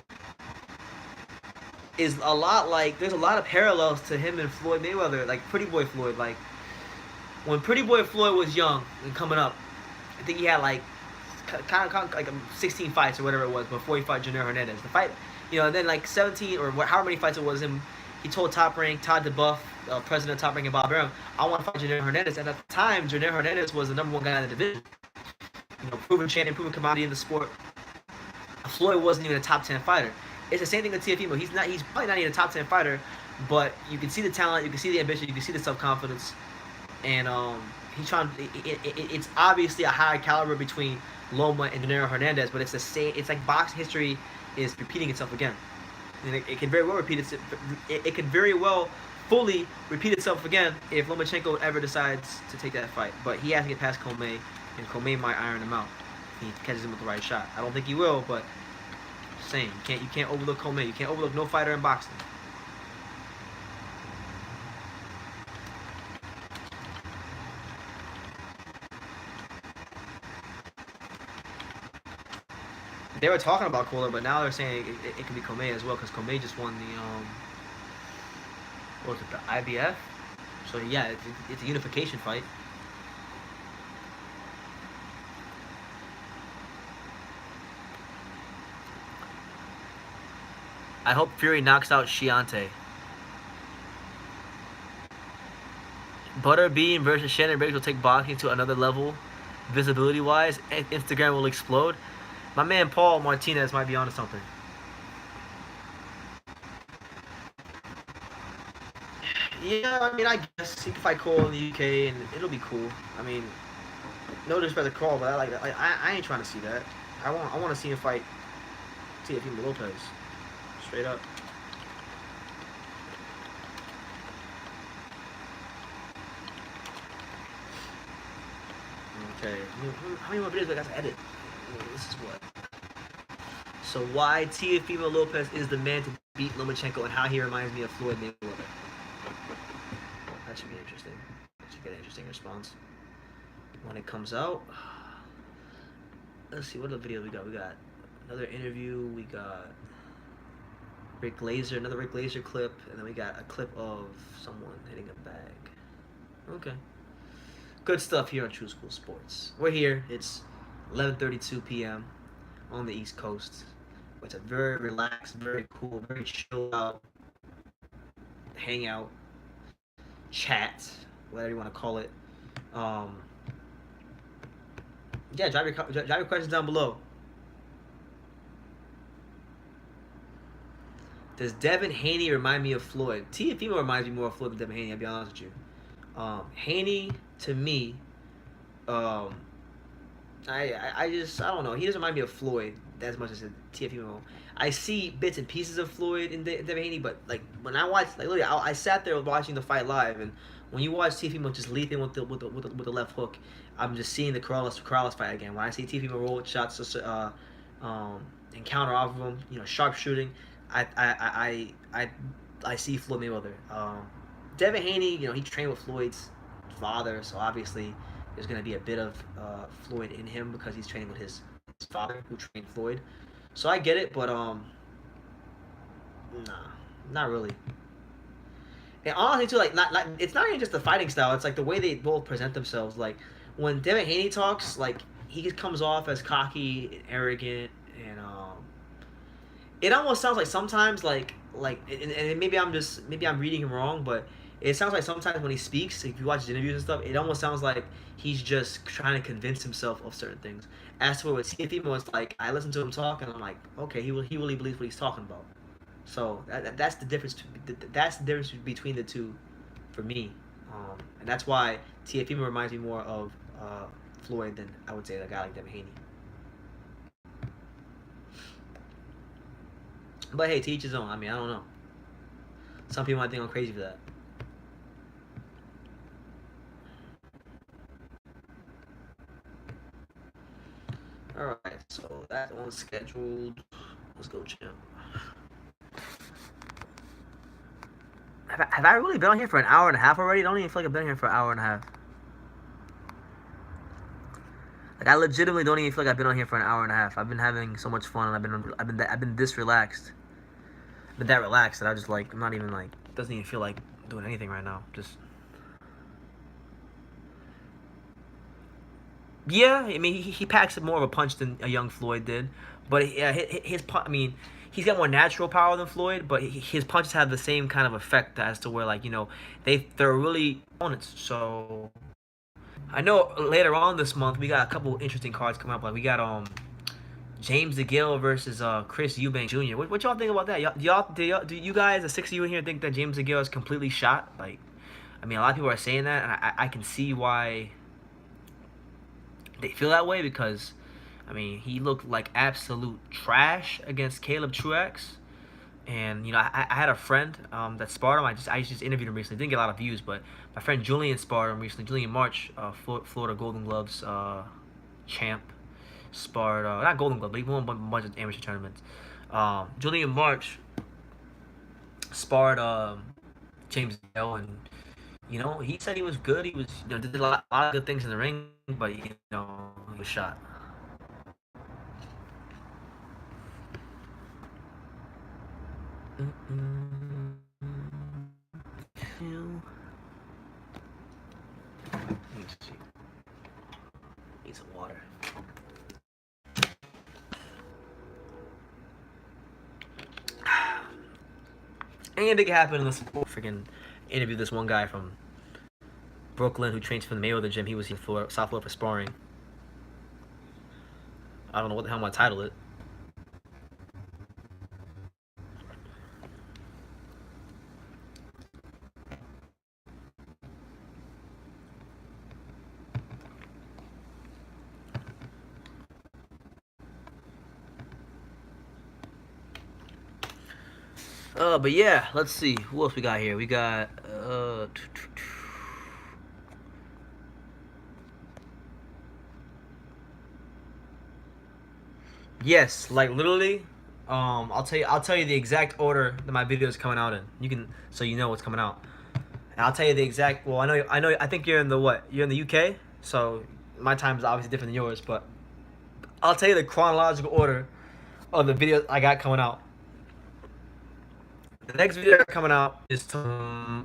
is a lot like, there's a lot of parallels to him and Floyd Mayweather, like Pretty Boy Floyd. Like, when Pretty Boy Floyd was young and coming up, I think he had like kind of like 16 fights or whatever it was before he fought Junior Hernandez. The fight, you know, and then like 17 or however many fights it was him. He told Top Rank, Todd DeBuff, president of Top Rank, and Bob Arum, I want to fight Junior Hernandez. And at the time, Junior Hernandez was the #1 guy in the division. You know, proven champion, proven commodity in the sport. Floyd wasn't even a top 10 fighter. It's the same thing with Teofimo. He's probably not even a top 10 fighter, but you can see the talent, you can see the ambition, you can see the self-confidence, and he's trying. It's obviously a higher caliber between Loma and Junior Hernandez, but it's the same. It's like boxing history is repeating itself again. And it can very well repeat itself. It can very well fully repeat itself again if Lomachenko ever decides to take that fight. But he has to get past Comey, and Comey might iron him out if he catches him with the right shot. I don't think he will, but same. You can't overlook Comey. You can't overlook no fighter in boxing. They were talking about Kohler, but now they're saying it could be Comey as well because Comey just won the what was it, the IBF? So yeah, it's a unification fight. I hope Fury knocks out Shiante. Butterbean versus Shannon Briggs will take boxing to another level, visibility-wise. Instagram will explode. My man Paul Martinez might be onto something. Yeah, I mean, I guess he can fight Cole in the UK, and it'll be cool. I mean, no disrespect to Cole, but I like that. Like, I ain't trying to see that. I want to see him fight Teofimo Lopez, straight up. Okay, how many more videos do I got to edit? This is what. So why Teofimo Lopez is the man to beat Lomachenko and how he reminds me of Floyd Mayweather. That should be interesting. That should get an interesting response when it comes out. Let's see, what other video we got? We got another interview. We got Rick Glazer, another Rick Glazer clip, and then we got a clip of someone hitting a bag. Okay. Good stuff here on True School Sports. We're here. It's 11:32 p.m. on the East Coast. It's a very relaxed, very cool, very chill out hangout, chat, whatever you want to call it. Yeah, drop your questions down below. Does Devin Haney remind me of Floyd? Teofimo reminds me more of Floyd than Devin Haney, I'll be honest with you. Haney, to me, I don't know. He doesn't remind me of Floyd as much as Teofimo. I see bits and pieces of Floyd in Devin Haney, but like when I watched, like literally, I sat there watching the fight live, and when you watch Teofimo just leap in with the left hook, I'm just seeing the Corrales fight again. When I see Teofimo roll with shots, and counter off of him, sharp shooting, I see Floyd Mayweather. Devin Haney, he trained with Floyd's father, so obviously there's going to be a bit of Floyd in him because he's training with his father who trained Floyd. So I get it, but nah, not really. And honestly, too, like it's not even just the fighting style; it's like the way they both present themselves. Like when Devin Haney talks, like he just comes off as cocky and arrogant, and it almost sounds like sometimes and maybe I'm reading him wrong, but it sounds like sometimes when he speaks, if you watch his interviews and stuff, it almost sounds like he's just trying to convince himself of certain things. As for what Teofimo is like, I listen to him talk and I'm like, okay, he really believes what he's talking about. So that's the difference. That's the difference between the two, for me, and that's why Teofimo reminds me more of Floyd than I would say a guy like Devin Haney. But hey, to each his own. I mean, I don't know. Some people might think I'm crazy for that. Alright, so that one's scheduled. Let's go, champ. Have I really been on here for an hour and a half already? I don't even feel like I've been here for an hour and a half. Like I legitimately don't even feel like I've been on here for an hour and a half. I've been having so much fun, and I've been this relaxed. I've been that relaxed that I just I'm not even it doesn't even feel like doing anything right now. Just yeah, I mean he packs more of a punch than a young Floyd did, but yeah, he's got more natural power than Floyd, but his punches have the same kind of effect as to where they're really opponents. So I know later on this month we got a couple interesting cards coming up. Like we got James DeGale versus Chris Eubank Jr. What y'all think about that? Do you guys, the 6 of you in here, think that James DeGale is completely shot? Like, I mean, a lot of people are saying that, and I can see why they feel that way because, I mean, he looked like absolute trash against Caleb Truax. And, I had a friend that sparred him. I just interviewed him recently. Didn't get a lot of views, but my friend Julian sparred him recently. Julian March, Florida Golden Gloves champ, sparred, not Golden Glove, but he won a bunch of amateur tournaments. Julian March sparred James Dale, and he said he was good. He was, did a lot of good things in the ring, but he was shot. me see. Need some water. Anything can happen in this freaking interview. This one guy from Brooklyn who trains for the Mayweather gym. He was here for South Florida for sparring. I don't know what the hell I'm gonna title it. But yeah, let's see. Who else we got here? We got yes, like literally. I'll tell you the exact order that my video is coming out in. You can so you know what's coming out. And I'll tell you the exact. Well, I think you're in the what? You're in the UK, so my time is obviously different than yours. But I'll tell you the chronological order of the videos I got coming out. The next video coming out is I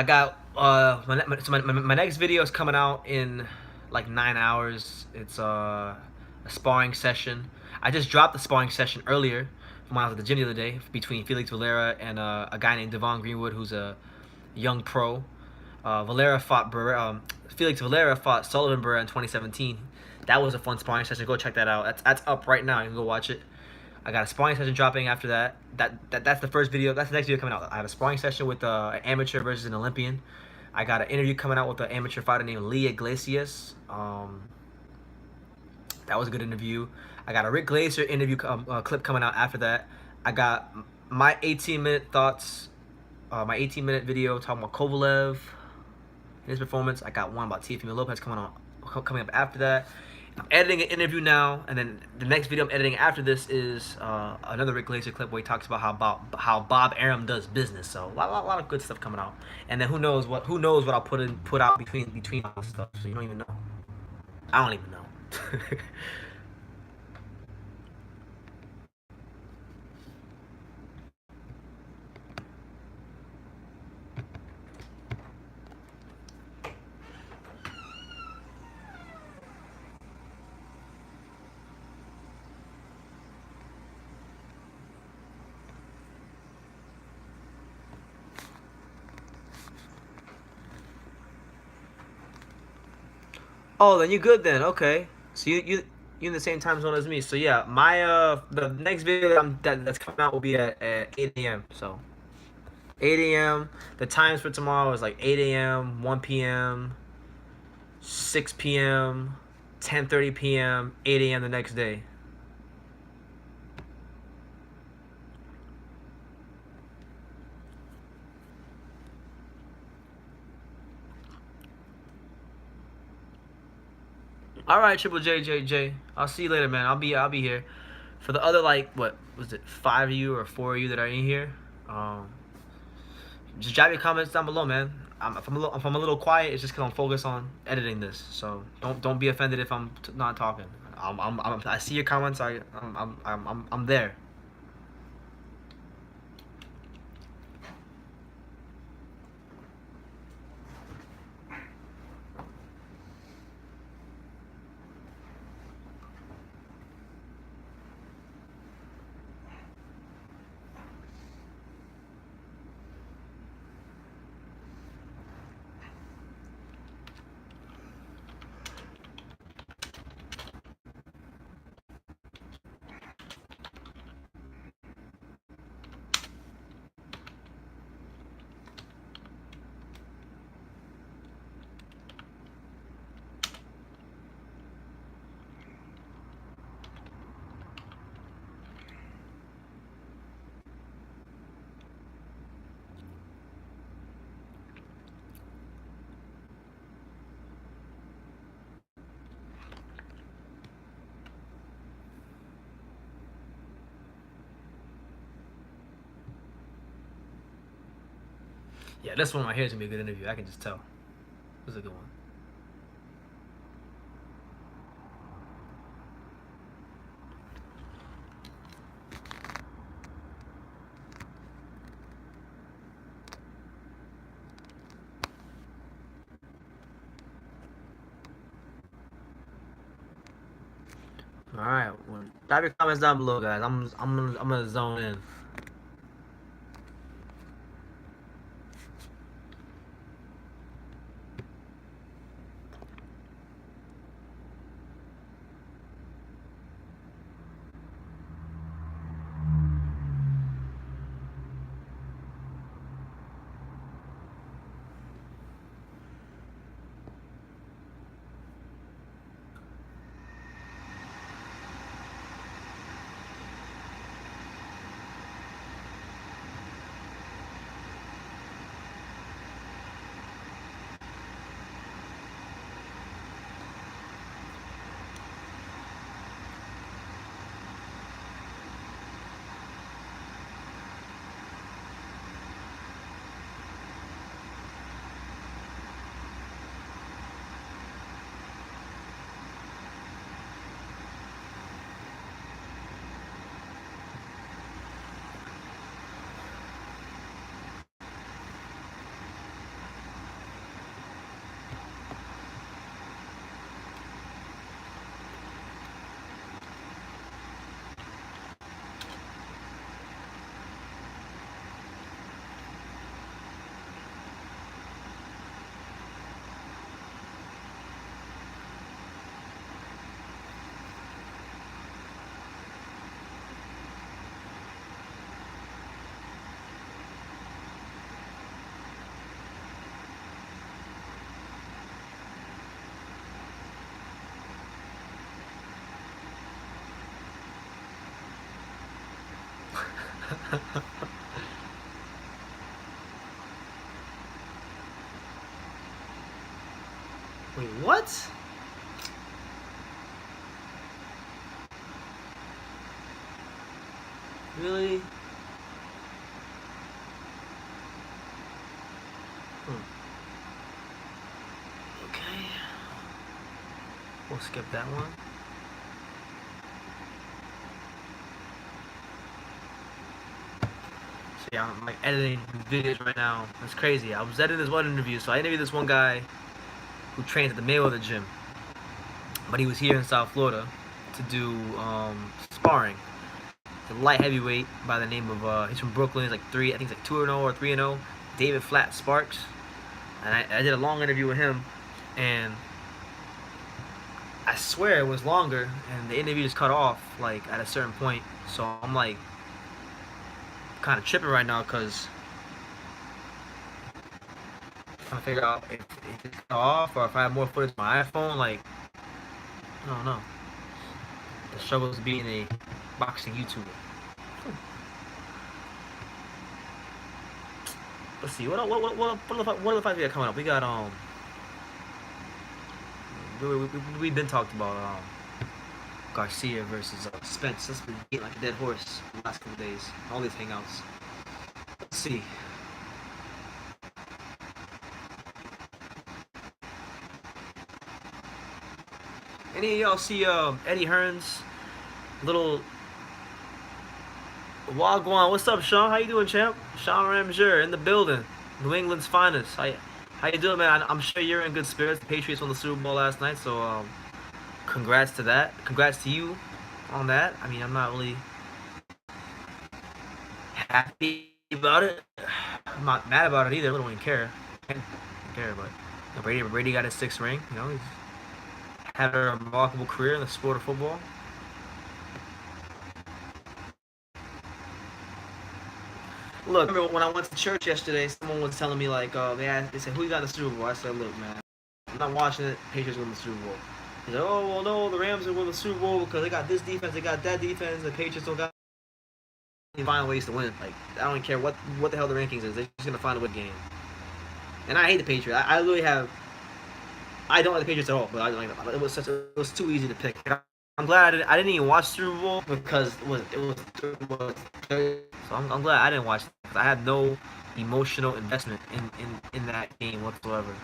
got my next video is coming out in like 9 hours. It's a sparring session. I just dropped the sparring session earlier from when I was at the gym the other day between Felix Valera and a guy named Devon Greenwood, who's a young pro. Felix Valera fought Sullivan Barrera in 2017. That was a fun sparring session. Go check that out. That's up right now. You can go watch it. I got a sparring session dropping after that. That's the first video. That's the next video coming out. I have a sparring session with an amateur versus an Olympian. I got an interview coming out with an amateur fighter named Lee Iglesias. That was a good interview. I got a Rick Glaser interview clip coming out after that. I got my 18-minute thoughts, my 18-minute video talking about Kovalev and his performance. I got one about Teofimo Lopez coming up after that. I'm editing an interview now, and then the next video I'm editing after this is another Rick Glaser clip where he talks about how Bob Arum does business. So a lot of good stuff coming out, and then who knows what I'll put out between all this stuff. So you don't even know. I don't even know. Oh, then you're good then. Okay. So you're in the same time zone as me. So yeah, my the next video that's coming out will be at 8 a.m. So 8 a.m. The times for tomorrow is like 8 a.m., 1 p.m., 6 p.m., 10:30 p.m., 8 a.m. the next day. All right, Triple J. I'll see you later, man. I'll be here. For the other like what was it, 5 of you or 4 of you that are in here, just drop your comments down below, man. If I'm a little quiet, it's just because I'm focused on editing this. So don't be offended if I'm not talking. I see your comments. I'm there. Yeah, this one right here is gonna be a good interview. I can just tell. This is a good one. All right. Well, drop your comments down below, guys. I'm gonna zone in. Wait, what? Really? Okay. We'll skip that one. So yeah, I'm like editing videos right now. That's crazy. I was editing this one interview, so I interviewed this one guy who trains at the Mayweather gym, but he was here in South Florida to do sparring. He's a light heavyweight by the name of he's from Brooklyn. He's like I think he's like 2-0 or 3-0. David Flat Sparks, and I did a long interview with him, and I swear it was longer, and the interview just cut off like at a certain point. So I'm like kind of tripping right now because I'm trying to figure out if it's cut off or if I have more footage on my iPhone. Like, I don't know. The struggles of being a boxing YouTuber. Let's see. What other fights we got coming up? We got we've been talked about Garcia versus Spence. That's been getting like a dead horse the last couple days. All these hangouts. Let's see. Any of y'all see Eddie Hearn's little Wagwan? What's up, Sean? How you doing, champ? Sean Ramjer in the building. New England's finest. How you doing, man? I'm sure you're in good spirits. The Patriots won the Super Bowl last night, so congrats to that. Congrats to you on that. I mean, I'm not really happy about it. I'm not mad about it either. I don't even care. I don't care, but Brady got his 6th ring. You know, he's had a remarkable career in the sport of football. Look, remember when I went to church yesterday, someone was telling me like, they said, who you got in the Super Bowl? I said, look, man, I'm not watching it. Patriots win the Super Bowl. He said, oh, well, no, the Rams are winning the Super Bowl because they got this defense, they got that defense. The Patriots don't got. They find ways to win. Like, I don't care what the hell the rankings is. They're just gonna find a win game. And I hate the Patriots. I literally have. I don't like the Patriots at all, but I don't like them. It was too easy to pick. I'm glad I didn't even watch Super Bowl because it was so I'm glad I didn't watch it because I had no emotional investment in that game whatsoever.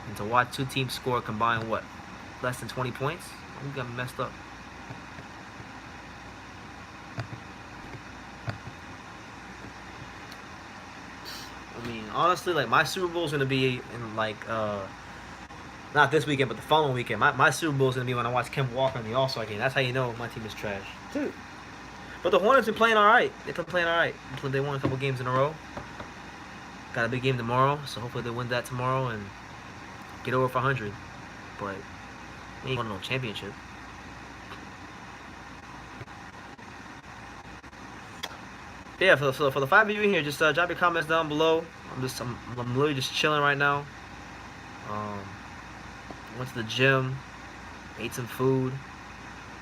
And to watch two teams score combined what, less than 20 points? We got messed up. I mean, honestly, like my Super Bowl is gonna be in like Not this weekend, but the following weekend. My Super Bowl is gonna be when I watch Kemba Walker in the All-Star game. That's how you know my team is trash, dude. But the Hornets been playing all right. They've been playing all right. They won a couple games in a row. Got a big game tomorrow, so hopefully they win that tomorrow and get over 500. But we ain't won no championship. Yeah, for the 5 of you in here, just drop your comments down below. I'm literally just chilling right now. Went to the gym, ate some food.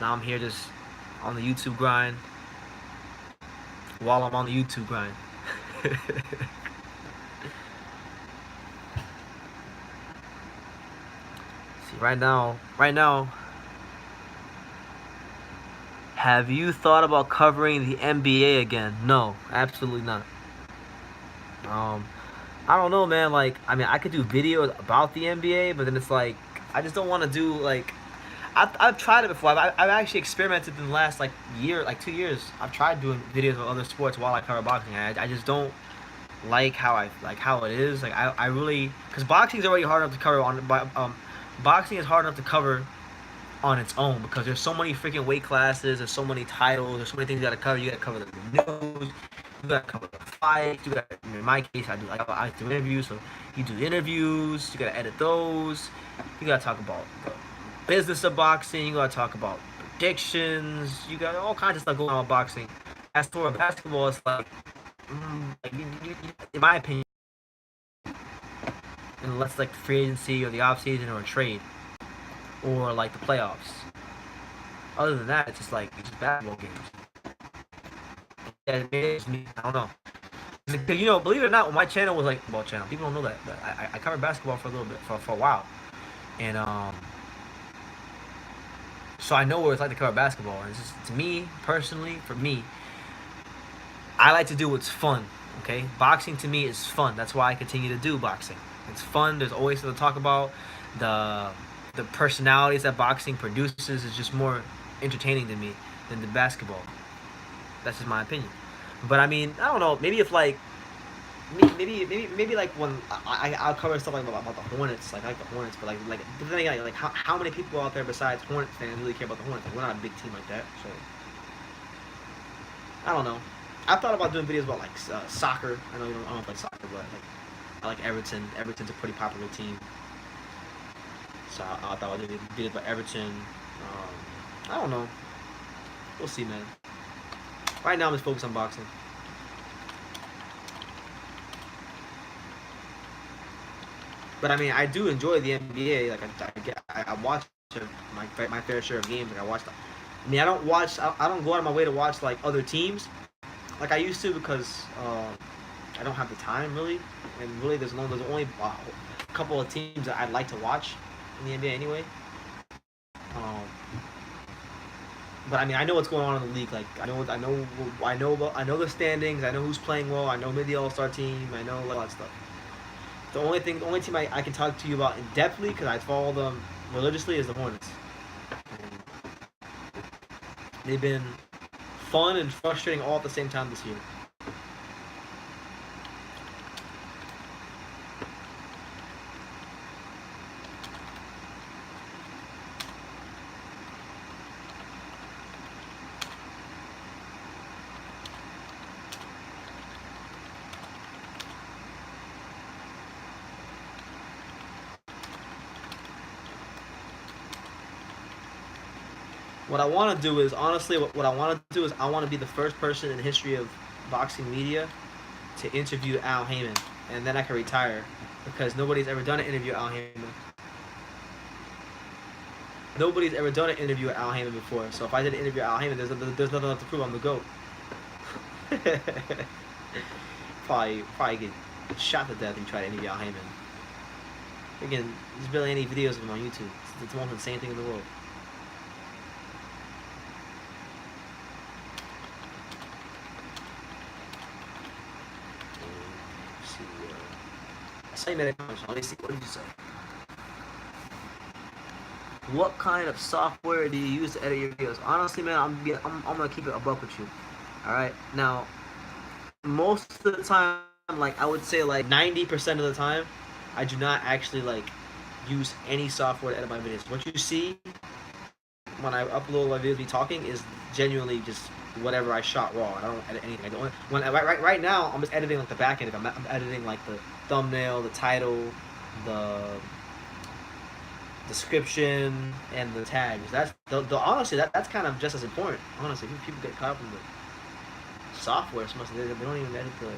Now I'm here just on the YouTube grind. While I'm on the YouTube grind. See, right now, have you thought about covering the NBA again? No, absolutely not. I don't know, man. Like, I mean, I could do videos about the NBA, but then it's like, I just don't want to do, like, I've tried it before. I've actually experimented in the last, like, year, like 2 years. I've tried doing videos of other sports while I cover boxing. I just don't like how it is. Like, I really, because boxing is already hard enough to cover boxing is hard enough to cover on its own because there's so many freaking weight classes, there's so many titles, there's so many things you gotta cover. You gotta cover the news, you gotta cover the fights. You gotta, in my case, I do interviews, so you do interviews. You gotta edit those. You gotta talk about the business of boxing. You gotta talk about predictions. You got all kinds of stuff going on with boxing. As for basketball, it's like, in my opinion, unless like the free agency or the off season or a trade or like the playoffs. Other than that, it's just basketball games. Yeah, I don't know. Because, you know, believe it or not, my channel was like a ball channel. People don't know that, but I covered basketball for a little bit, for a while, and so I know what it's like to cover basketball. And it's just, to me personally, for me, I like to do what's fun. Okay, boxing to me is fun. That's why I continue to do boxing. It's fun. There's always something to talk about. The personalities that boxing produces is just more entertaining to me than the basketball. That's just my opinion. But I mean, I don't know. Maybe if like, maybe like when I'll cover stuff like about the Hornets, like the Hornets, but but then again, like how many people out there besides Hornets fans really care about the Hornets? Like, we're not a big team like that, so I don't know. I've thought about doing videos about like soccer. I don't play soccer, but like I like Everton. Everton's a pretty popular team, so I thought I'd do videos about Everton. I don't know. We'll see, man. Right now, I'm just focused on boxing. But I mean, I do enjoy the NBA. Like I watch my fair share of games. Like I watch. I mean, I don't go out of my way to watch like other teams, like I used to, because I don't have the time really. And really, there's only a couple of teams that I'd like to watch in the NBA anyway. But I mean, I know what's going on in the league. Like I know the standings. I know who's playing well. I know the All-Star team. I know all that stuff. The only team I can talk to you about in depthly, because I follow them religiously, is the Hornets. And they've been fun and frustrating all at the same time this year. What I want to do is, honestly, what I want to do is I want to be the first person in the history of boxing media to interview Al Haymon, and then I can retire, because nobody's ever done an interview with Al Haymon. Nobody's ever done an interview with Al Haymon before, so if I did an interview with Al Haymon, there's nothing left to prove I'm the GOAT. probably get shot to death and try to interview Al Haymon. Again, there's barely any videos of him on YouTube. It's the most insane thing in the world. Say that. Let me see. What did you say? What kind of software do you use to edit your videos? Honestly, man, I'm gonna keep it a buck with you. All right. Now, most of the time, like I would say, like 90% of the time, I do not actually like use any software to edit my videos. What you see when I upload my videos, me talking, is genuinely just whatever I shot raw. I don't edit anything. I don't. Right now, I'm just editing like the back end. I'm editing like the thumbnail, the title, the description, and the tags. That's honestly that's kind of just as important. Honestly, people get caught up in the software so much they don't even edit the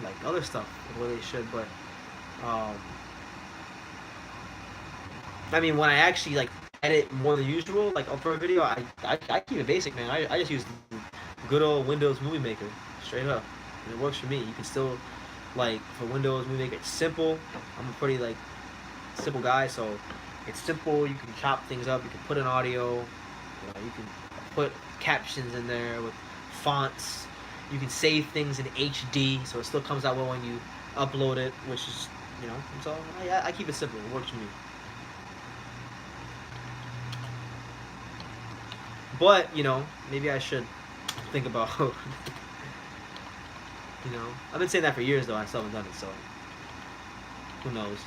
like other stuff the way they should. But I mean, when I actually like edit more than usual, like for a video, I keep it basic, man. I just use good old Windows Movie Maker, straight up. And it works for me. You can still like for Windows Movie Maker, it's simple. I'm a pretty like simple guy, so it's simple. You can chop things up. You can put in audio. You can put captions in there with fonts. You can save things in HD, so it still comes out well when you upload it, which is, so I keep it simple. It works for me. But, maybe I should think about, I've been saying that for years, though. I still haven't done it, so who knows.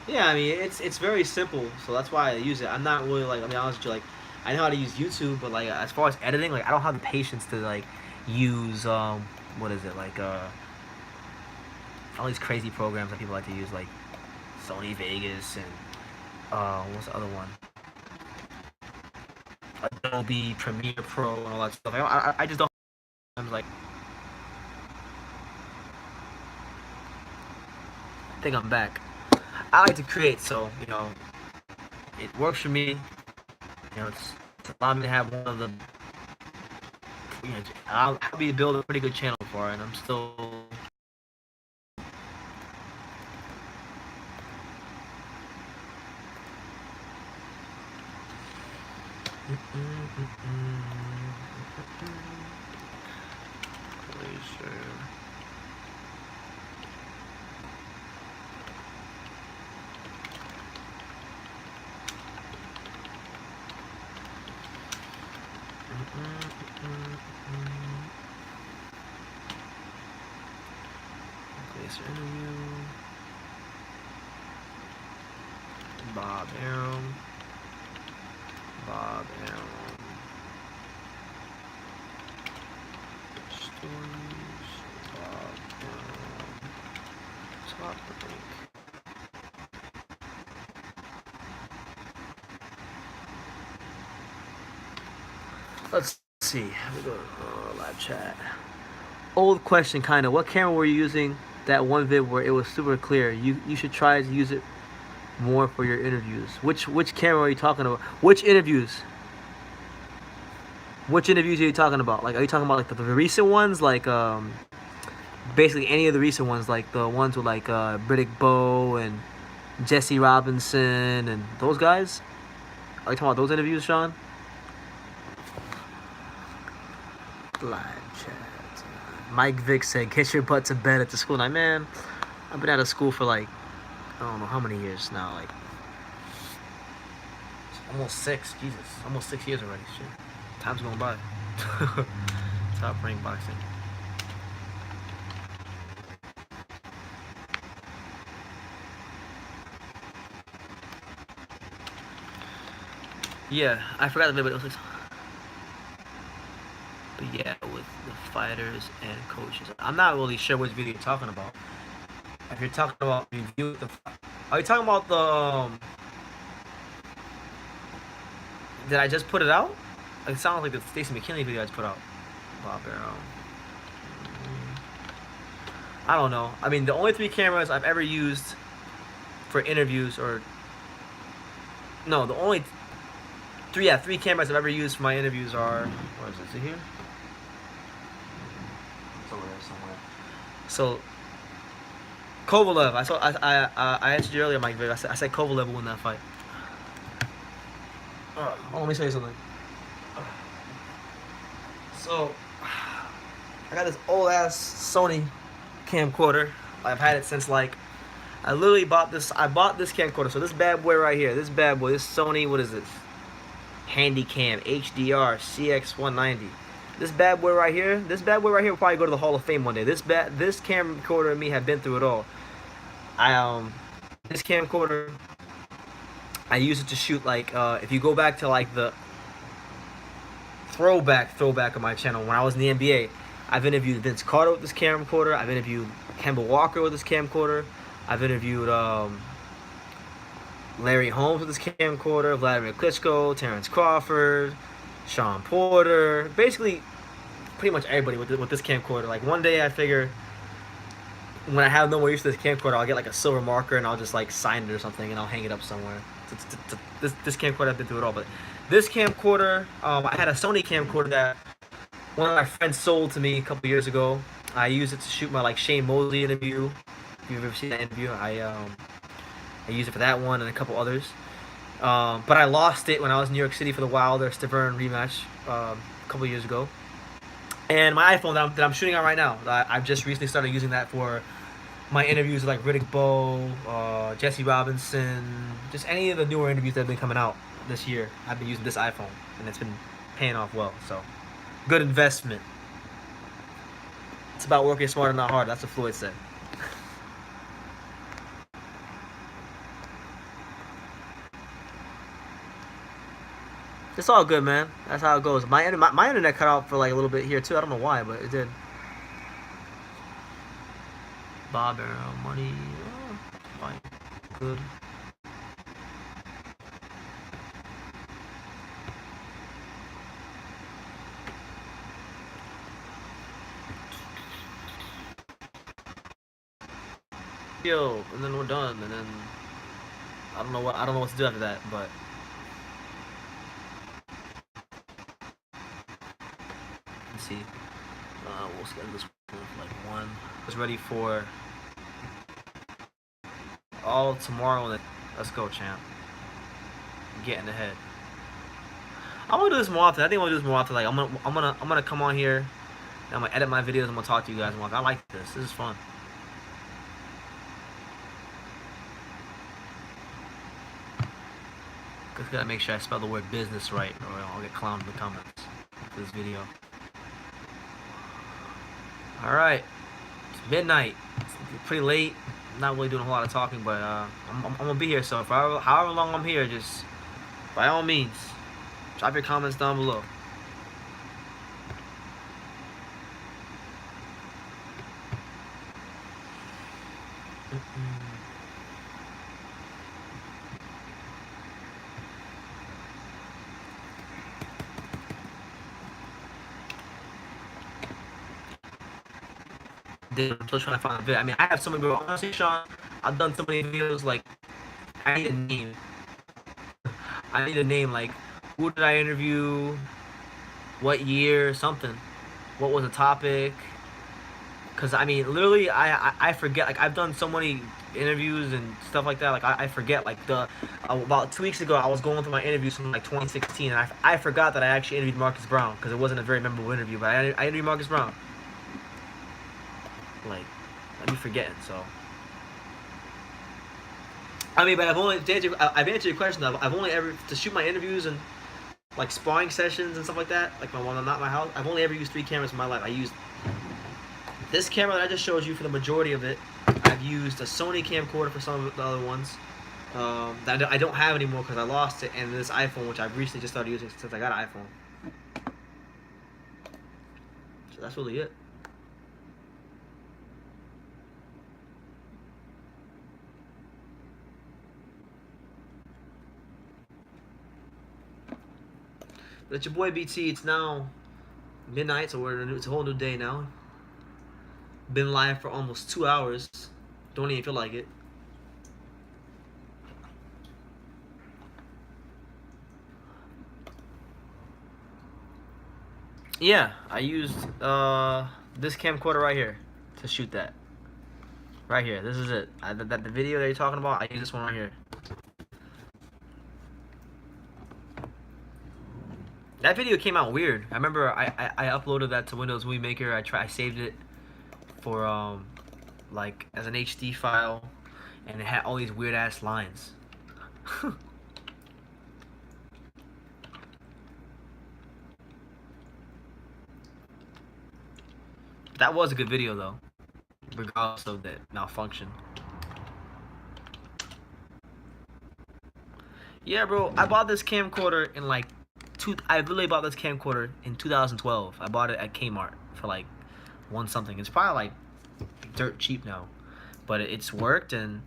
Yeah, I mean, it's very simple, so that's why I use it. I'm not really, like, I'll be honest with you, like, I know how to use YouTube, but, like, as far as editing, like, I don't have the patience to, like, use, what is it, like, all these crazy programs that people like to use, like, Sony Vegas and, what's the other one? Adobe Premiere Pro and all that stuff. I just don't, I'm like, I think I'm back. I like to create, so it works for me. It's allowed me to have one of the. I'll be build a pretty good channel for it, and I'm still. Interview. Bob Arum. Stories. Bob Arum. Top link. Let's see. We go to live chat. Old question, kind of. What camera were you using? That one vid where it was super clear. You should try to use it more for your interviews. Which camera are you talking about? Which interviews? Which interviews are you talking about? Like, are you talking about like the recent ones, like basically any of the recent ones, like the ones with like Riddick Bowe and Jesse Robinson and those guys? Are you talking about those interviews, Sean? Live chat. Mike Vick said, "Get your butt to bed at the school." Now, man, I've been out of school for like, I don't know how many years now. Like, almost 6. Jesus, almost 6 years already. Shit, time's going by. Top Rank Boxing. Yeah, I forgot the video, but it was like. But yeah, with the fighters and coaches. I'm not really sure which video you're talking about. If you're talking about review, are you talking about the? Did I just put it out? It sounds like the Stacey McKinley video I just put out. Bob Arum. I don't know. I mean, the only 3 cameras I've ever used for interviews, or no, the only 3 cameras I've ever used for my interviews are. What is it? Is it here? Somewhere. So Kovalev, I answered you earlier, Mike Vick. I said Kovalev will win that fight. Let me show you something. So I got this old ass Sony camcorder. I've had it since like I literally bought this. I bought this camcorder. So this bad boy right here, this Sony. What is this? Handycam HDR CX190. This bad boy right here will probably go to the Hall of Fame one day. This camcorder and me have been through it all. This camcorder, I use it to shoot like if you go back to like the throwback of my channel when I was in the NBA, I've interviewed Vince Carter with this camcorder. I've interviewed Kemba Walker with this camcorder. I've interviewed Larry Holmes with his camcorder, Vladimir Klitschko, Terrence Crawford, Sean Porter, basically pretty much everybody with this camcorder. Like one day I figure when I have no more use for this camcorder, I'll get like a silver marker and I'll just like sign it or something and I'll hang it up somewhere. This camcorder, I've been through it all, but this camcorder, I had a Sony camcorder that one of my friends sold to me a couple years ago. I used it to shoot my like Shane Mosley interview. If you've ever seen that interview, I used it for that one and a couple others. But I lost it when I was in New York City for the Wilder Stavern rematch a couple years ago. And my iPhone that I'm shooting on right now, I've just recently started using that for my interviews with like Riddick Bowe, Jesse Robinson, just any of the newer interviews that have been coming out this year. I've been using this iPhone, and it's been paying off well. So, good investment. It's about working smarter, not harder. That's what Floyd said. It's all good, man. That's how it goes. My internet cut out for like a little bit here too. I don't know why, but it did. Bob Arrow, money, fine, good. Yo, and then we're done, and then I don't know what to do after that, but. See, we'll schedule this one for like 1. It's ready for all tomorrow. Let's go, champ. Getting ahead. I want to do this more often. I think I want to do this more often. Like I'm gonna come on here and I'm gonna edit my videos. I'm gonna talk to you guys more. I like this. This is fun. Just gotta make sure I spell the word business right, or I'll get clowned in the comments for this video. Alright, it's midnight. It's pretty late. I'm not really doing a whole lot of talking, but I'm gonna be here. So if however long I'm here, just by all means, drop your comments down below. I'm still trying to find a video. I mean, I have so many videos. Honestly, Sean, I've done so many videos. Like, I need a name. I need a name. Like, who did I interview? What year? Something. What was the topic? Cause I mean, literally, I forget. Like, I've done so many interviews and stuff like that. Like, I forget. Like about 2 weeks ago, I was going through my interviews from like 2016, and I forgot that I actually interviewed Marcus Brown because it wasn't a very memorable interview. But I interviewed Marcus Brown. Like, I'd be forgetting, so. I mean, but I've answered your question. I've only ever, to shoot my interviews and, like, sparring sessions and stuff like that, like when I'm not at my house, I've only ever used 3 cameras in my life. I used this camera that I just showed you for the majority of it. I've used a Sony camcorder for some of the other ones that I don't have anymore because I lost it, and this iPhone, which I've recently just started using since I got an iPhone. So that's really it. But it's your boy BT. It's now midnight, so it's a whole new day now. Been live for almost 2 hours. Don't even feel like it. Yeah, I used this camcorder right here to shoot that. Right here. This is it. The video that you're talking about, I use this one right here. That video came out weird. I remember I uploaded that to Windows Movie Maker. I saved it for like as an HD file, and it had all these weird ass lines. That was a good video though, regardless of that malfunction. Yeah, bro, I bought this camcorder in like I literally bought this camcorder in 2012. I bought it at Kmart for like one something. It's probably like dirt cheap now, but it's worked, and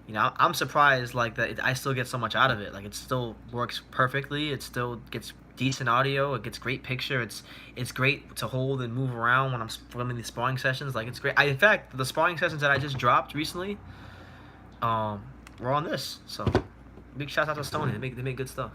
you know I'm surprised like that I still get so much out of it. Like it still works perfectly. It still gets decent audio. It gets great picture. It's great to hold and move around when I'm filming these sparring sessions. Like it's great. In fact, the sparring sessions that I just dropped recently, were on this. So big shout out to Sony. They make good stuff.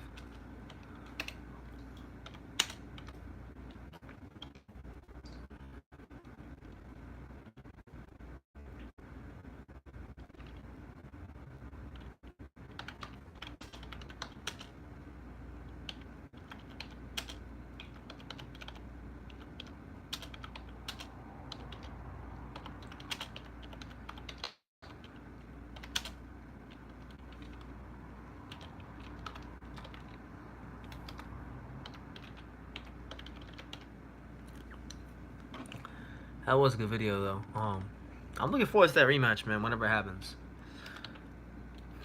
That was a good video though. I'm looking forward to that rematch, man. Whenever it happens,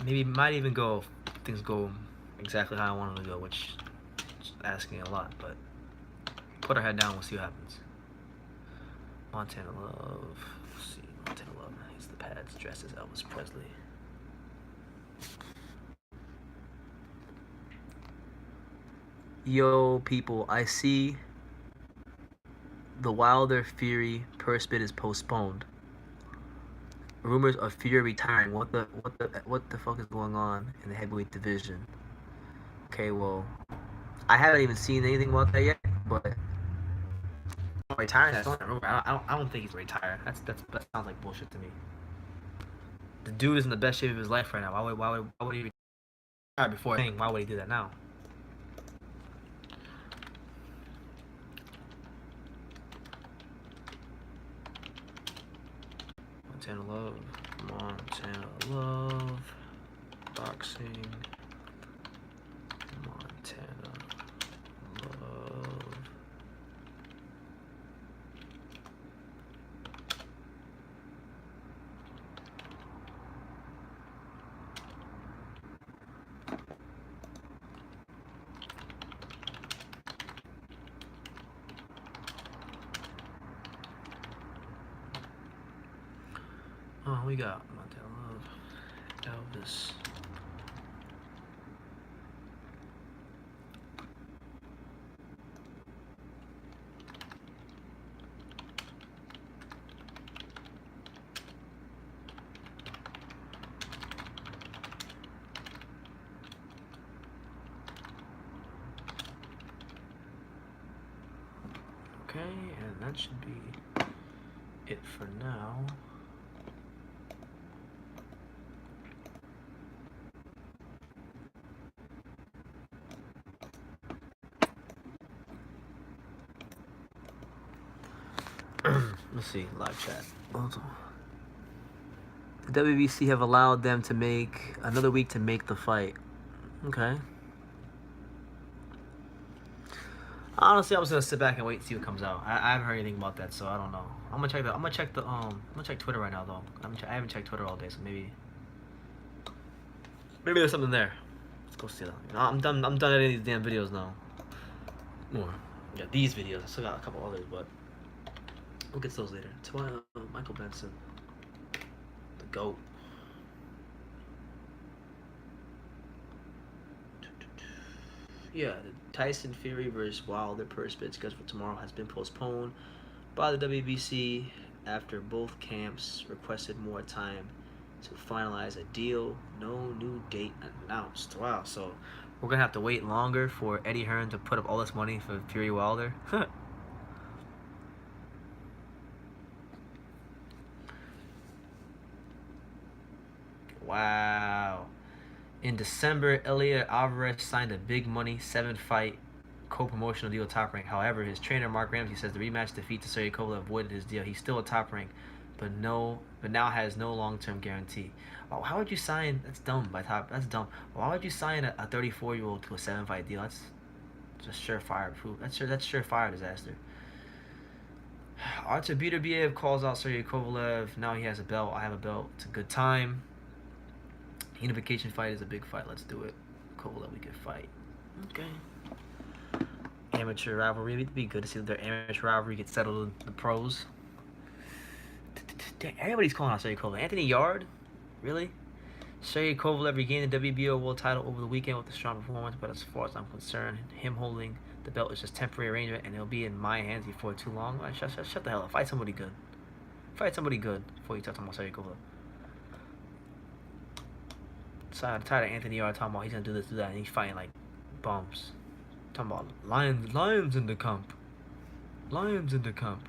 maybe might even go if things go exactly how I want them to go, which is asking a lot. But put our head down. We'll see what happens. Montana Love. Let's see, Montana Love. He's the pads dressed as Elvis Presley. Yo, people, I see the Wilder Fury purse bid is postponed. Rumors of Fury retiring. What the fuck is going on in the heavyweight division? Okay, well, I haven't even seen anything about that yet, but retiring. That's not a rumor. I don't think he's retired. That sounds like bullshit to me. The dude is in the best shape of his life right now. Why would he retire before saying why would he do that now? Montana Love, Montana Love, boxing, Montana Love. Oh, we got Montana Love, Elvis. Okay, and that should be it for now. Let's see, live chat. The WBC have allowed them to make another week to make the fight. Okay. Honestly, I'm just gonna sit back and wait and see what comes out. I haven't heard anything about that, so I don't know. I'm gonna check Twitter right now though. I haven't checked Twitter all day, so maybe there's something there. Let's go see that. You know, I'm done editing these damn videos now. More. Yeah, these videos. I still got a couple others, but we'll get to those later. Michael Benson, the GOAT. Yeah, the Tyson Fury versus Wilder purse bid scheduled for tomorrow has been postponed by the WBC after both camps requested more time to finalize a deal. No new date announced. Wow, so we're gonna have to wait longer for Eddie Hearn to put up all this money for Fury Wilder. Wow. In December, Elliot Alvarez signed a big money 7-fight co-promotional deal with Top Rank. However, his trainer Mark Ramsey says the rematch defeat to Sergey Kovalev avoided his deal. He's still a Top Rank, but now has no long-term guarantee. Oh, how would you sign? That's dumb by Top. That's dumb. Why would you sign a 34-year-old to a 7-fight deal? That's just surefire proof. That's surefire disaster. Artur Beterbiev calls out Sergey Kovalev. Now he has a belt. I have a belt. It's a good time. Unification fight is a big fight. Let's do it. Kovalev, we can fight. Okay. Amateur rivalry. It'd be good to see their amateur rivalry get settled in the pros. Damn, everybody's calling out Sergey Kovalev. Anthony Yard? Really? Sergey Kovalev regained the WBO world title over the weekend with a strong performance, but as far as I'm concerned, him holding the belt is just temporary arrangement, and it'll be in my hands before too long. Shut the hell up. Fight somebody good. Fight somebody good before you talk about Sergey Kovalev. So I'm tired of Anthony Yard talking about he's gonna do this, do that, and he's fighting like bums. Talking about lions in the camp. Lions in the camp.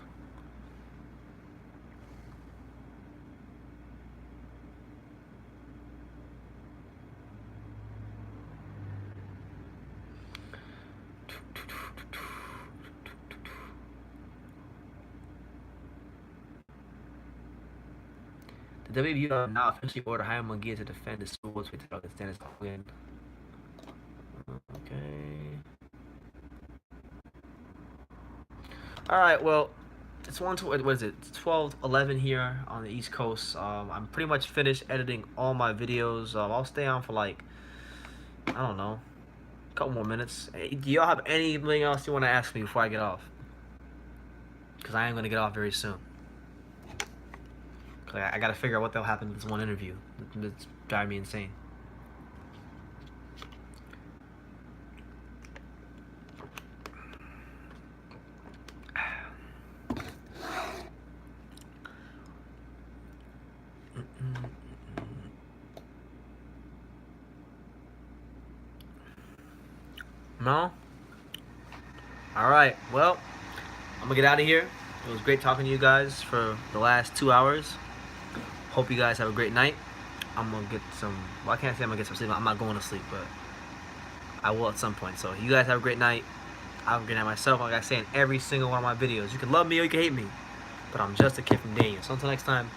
The WBO now officially ordered Jaime Munguia to defend his super welterweight title against Dennis Quinn. Okay. Alright, well, it's what is it? It's 12:11 here on the East Coast. I'm pretty much finished editing all my videos. I'll stay on for like, I don't know, a couple more minutes. Hey, do y'all have anything else you want to ask me before I get off? Because I am going to get off very soon. I gotta figure out what the hell happened with this one interview. It's driving me insane. No? Alright, well, I'm gonna get out of here. It was great talking to you guys for the last 2 hours. Hope you guys have a great night. I'm gonna get some, well, I can't say I'm gonna get some sleep. I'm not going to sleep, but I will at some point. So you guys have a great night. I have a great night myself. Like I say in every single one of my videos, you can love me or you can hate me, but I'm just a kid from Daniel. So until next time,